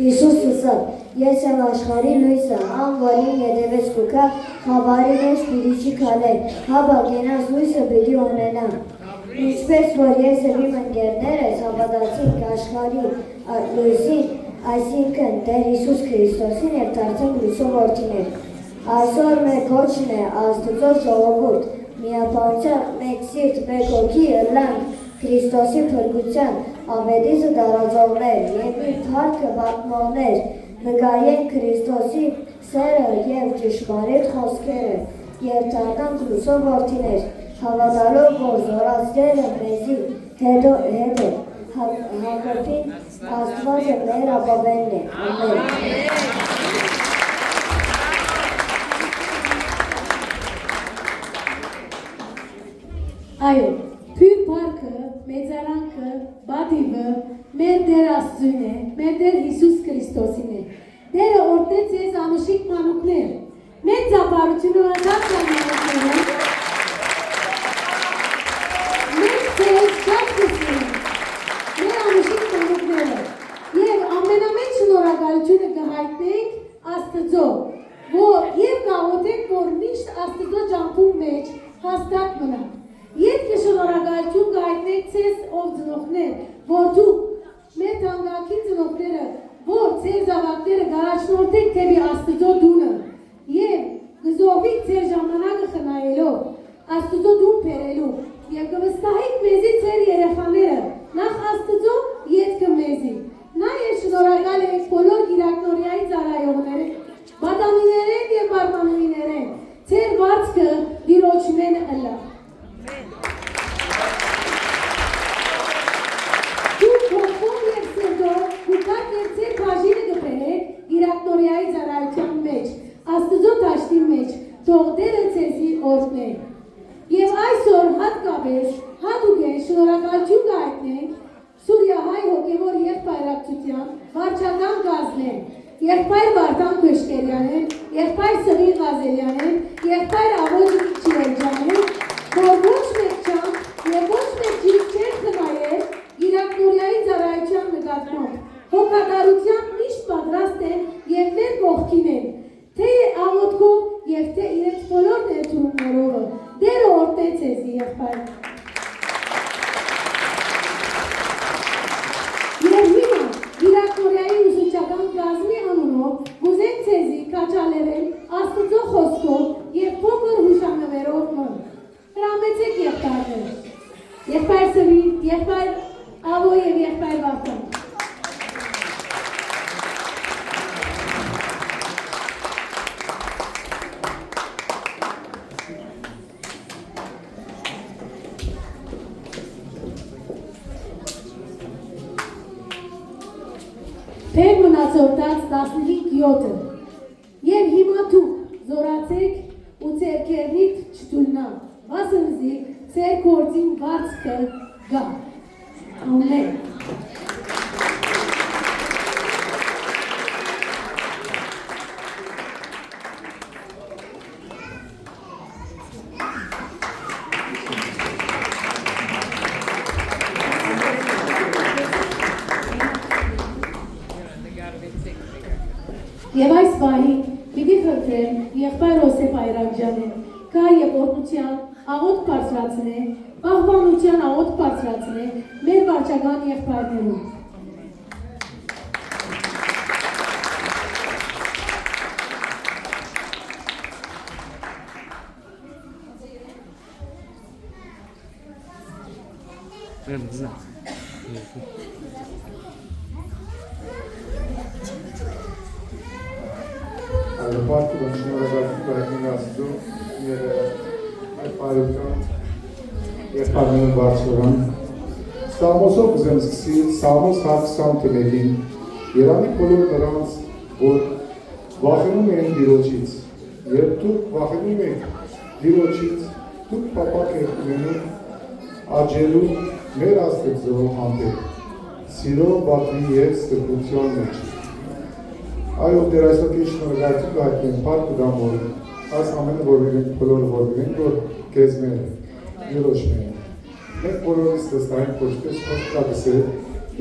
Հիսուս ասաց. ես եմ աշխարհի լույսը, ան որին ետևես կուքա, խավարի մեջ պիտի չի քալեր, հաբա գենաս լույսը պիտի ունենա։ Ինչպես որ ես և իմ ընկերներս հավատացինք աշխարհի լույսին, այսինքն Տեր Հիսուս Քրիստոսին և դարձանք լույսու որդիներ։ Այսօր մեր կոչն է Աստծո ժողովուրդ, միապանության մեկ սիրտ, մեկ հոգի ըլլանք Քրիստոսի փրկության ավետիցը դարաձողներ և իր փառքը պատմողներ, վկայենք Քրիստոսի սերը և ճշմարիտ խոսքերը և դառնանք լույսու որդիներ, հավատալով, որ զորացրել է մեզի հետ է, Հակոբին Աստվածը մեր ապավենն է, ամեն։ Այո, փյուր փառքը, մեծարանքը, բադիվը մեր Տեր Աստծուն է, մեր Տեր Հիսուս Քրիստոսին է։ Տերը օրհնեց ես անուշիկ մանուկներ, մեծ ծափարությունը վարդած մանուկները, մեծ ձեզ շատ կսին, մեր անուշիկ մանուկները, և ամենամեծ շնորհակալությունը կհայտնենք Աստծո, և կաղոթենք, որ միշտ Աստծո ճամփուն մեջ հաստատ մնանք։ Ետ կշնորհակալություն ցես ով ծնողներ, որ դուք մեր թանկագին ծնողները, որ ձեր զավակները գարաչնորդեք դեպի Աստծո դունը եւ գզովիկ ձեր ժամանակը խնայելով, Աստծո դուն բերելու եւ կվստահեք մեզի ձեր երեխաները, նախ Աստծո ետքը մեզի։ Նաեւ շնորհակալ ենք բոլոր Գիրակնորիայի ծառայողներին, բատանիներին եւ բարմանուհիներին, ձեր վարձքը դիրոջմեն ըլլա։ Դուք հոգով եւ սրտով գուկատ եւ ձեր բաժինը կբերեք Գիրակնորիայի ծառայության մեջ, Աստծո դաշտի մեջ, թող Տերը ձեզի օրհնե։ Եվ այսօր հատկապես հատուկեն շնորհակալություն կհայտնենք Սուրիահայ հոգևոր եղբայրակցության վարչական կազմին, եղբայր Վարդան Քոչկերյանին, եղբայր Սրին Ղազելյանին, եղբայր Աղոտ Չիրջյանին, որ ոչ մեկ չան եւ ոչ մեկ ջիք չեն խնայել Գիրակնորիայի ծառայության նկատմամբ, հոգատարության միշտ պատրաստ են եւ մեր կողքին են, թե աղոթքով եւ թե իրենց բոլոր ներդրումներով, Տերը օրհնե ձեզ եղբայր։ Եվ հիմա Գիրակնորիայի ուսուցչական կազմի անունով կուզենք ձեզի քաջալերել Աստծո խոսքով եւ փոքր հուշանվերով մն։ Հրամեցեք եղբայրներ։ Եղբայր Սրի, եղբայր Աղո եւ եղբայր Վարդան։ Թեր մնացորդած 15-7-ը և հիմա դուք զորացեք ու ձեր կերնիտ չդուլնա, վասնզի ձեր գործին վարձքը գա։ Ամեն։ Եվ այս պահին պիտի խնդրեմ եղբայր Հոսեփ Այրանջյանին, կա եւ օրհնության աղոթք բարձրացնե, պահպանության աղոթք բարձրացնե մեր վարչական եղբայրներում։ Parte da շնորհակալություն հայտնի Աստծո եւ այդպարական երբանուն բարձրան Սամոսով ուզեմ սկսել Սամոս 120-ին Երանի բոլոր նրանց որ վախենում են Տիրոջից եւ դուք վախենում եք Տիրոջից դուք պապակ եք ունենում աճելու մեր Աստծո հանդեպ սիրո բացի եւ ստեղծության մեջ Այո, դեր այսօր շնորհակալություն հայտնեմ Փառք դամ որ այս ամենը որ մենք բոլորը որ մենք որ քեզ մեր յուրոշներ մենք բոլորս տեսնենք ոչպես խոսքս է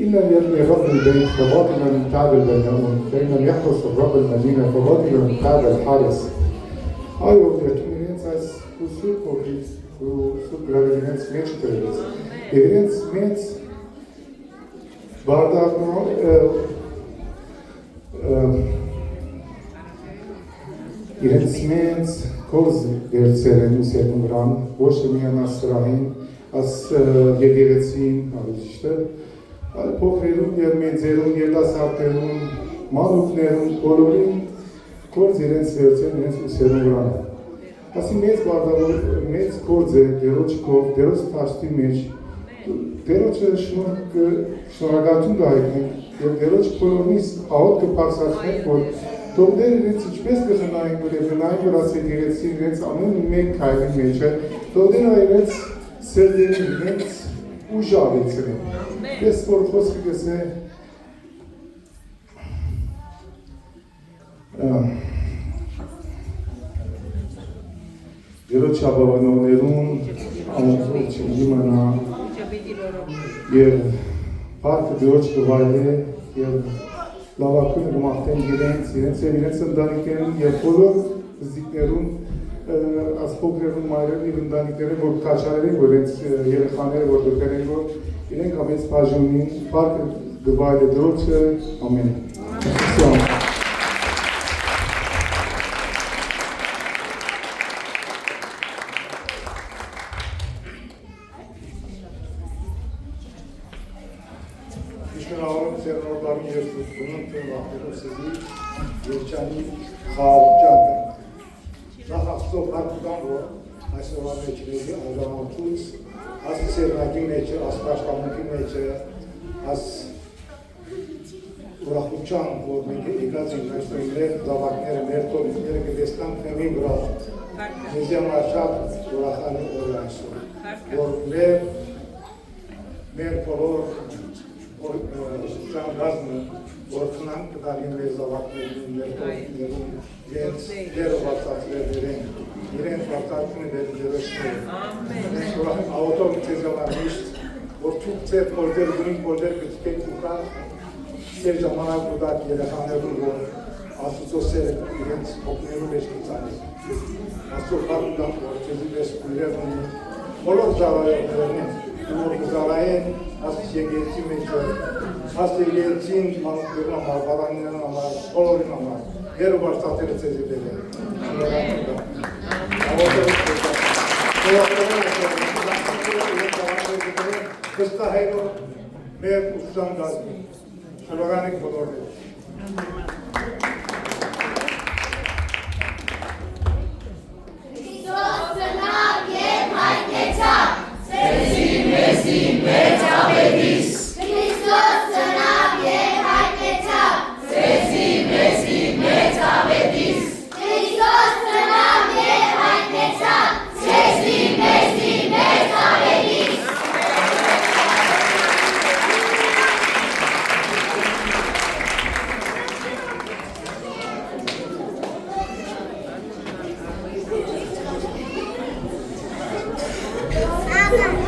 إلا يرمي رب البيت فباطلا من تعب البناؤون فإن يحرس الرب المدينة فباطلا من تعب الحارس Այո, դերտում իրենց այս ուսուր փոքրից ուսուր գրավել իրենց մեջ տրելից իրենց մեծ բարդակնով իրենց մեծ կոզ վերցել են ուսերն վրան, ոչ թե միան ասրահին, աս եկեղեցին, ավելի այլ փոքրերուն և մեծերուն, երիտասարդերուն, մանուկներուն, բոլորին կորձ իրենց վերցել իրենց ուսերն վրան։ Ասի մեծ կորձ է դերոջքով, դերոջ թաշտի մեջ, դերոջը շնորհակալություն կհայտնենք և դերոջ բոլորնից աղոթ կպարսացնենք, որ Թողներ իրենց ինչպես կխնային որ և գնային որ աս եկեղեցի իրենց ամեն մեկ քայլի մեջ է, թողներ իրենց սերդերին իրենց ուժ ավելցնեն։ Ես որ խոսքը գսե Երոջ ապավանողներուն ամոքով չգիմանա և պարքը դրոջ կվայլե և լավակույնը կմաղթեն իրենց և իրենց ընդանիքերին և բոլոր զիկներուն ասփոքրերուն մայրերն եւ ընտանիքները որ քաչարերին որ իրենց երեխաները որ դուքերեն որ իրենք ամենից բաժունին парքը գվայլը դրոցը ամեն Իշնորհալով ծերնորդարին եւ ծուծունն թվախներով սեզի երջանի խաղճակը Նախ աստծո բարգուտան, որ այսօրվա մեջների անժանացուց, աս սերնակի մեջը, աս պաշտամունքի մեջը, աս ուրախության, որ մենք եկած ենք այսօր մեր զավակները, մեր տորիքները կտեսնանք նեմի վրա, մեզի համար շատ ուրախանի օր այսօր, որ մեր բոլոր ուսուցչան գազմը, որ խնանք կտալին մեր զավակներուն, մեր տորիքներուն, իրենց դերը վարձացրել իրենց վարձացությունը դերոշները։ Մենք ավոտով ծեզալար միշտ, որ թուկ ծեր պորդեր գունին պորդեր կծկեք ուկան, ծեր ժամանակ ուդակ երեխաներուն, որ ասուցո սերը իրենց հոգներու մեջ կծանի։ Աստոր խաղուդան, որ ծեզի վես կույրերն բոլոր զավայողներն են, որ կզավայեն աստ եգերցի մեջը, աստ եգերցին մանուկերն համար, բավաններն համար, բոլորին համար, Գերու վարձատերը ծեզի բեր են։ Վստահելով մեր ուսուցան գազմին։ Շնորհանք բոլորին։ Քրիստոս ծնավ և հայտնեցավ, սեզի մեզի մեծ ավետիս։ Քրիստոս ծնավ և հայտնեցավ, սեզի մեզի մեծ ավետիս։ Քրիստոս ծնավ և հայտնեցավ, սեզի մեզի մեծ ավետիս։ Ага.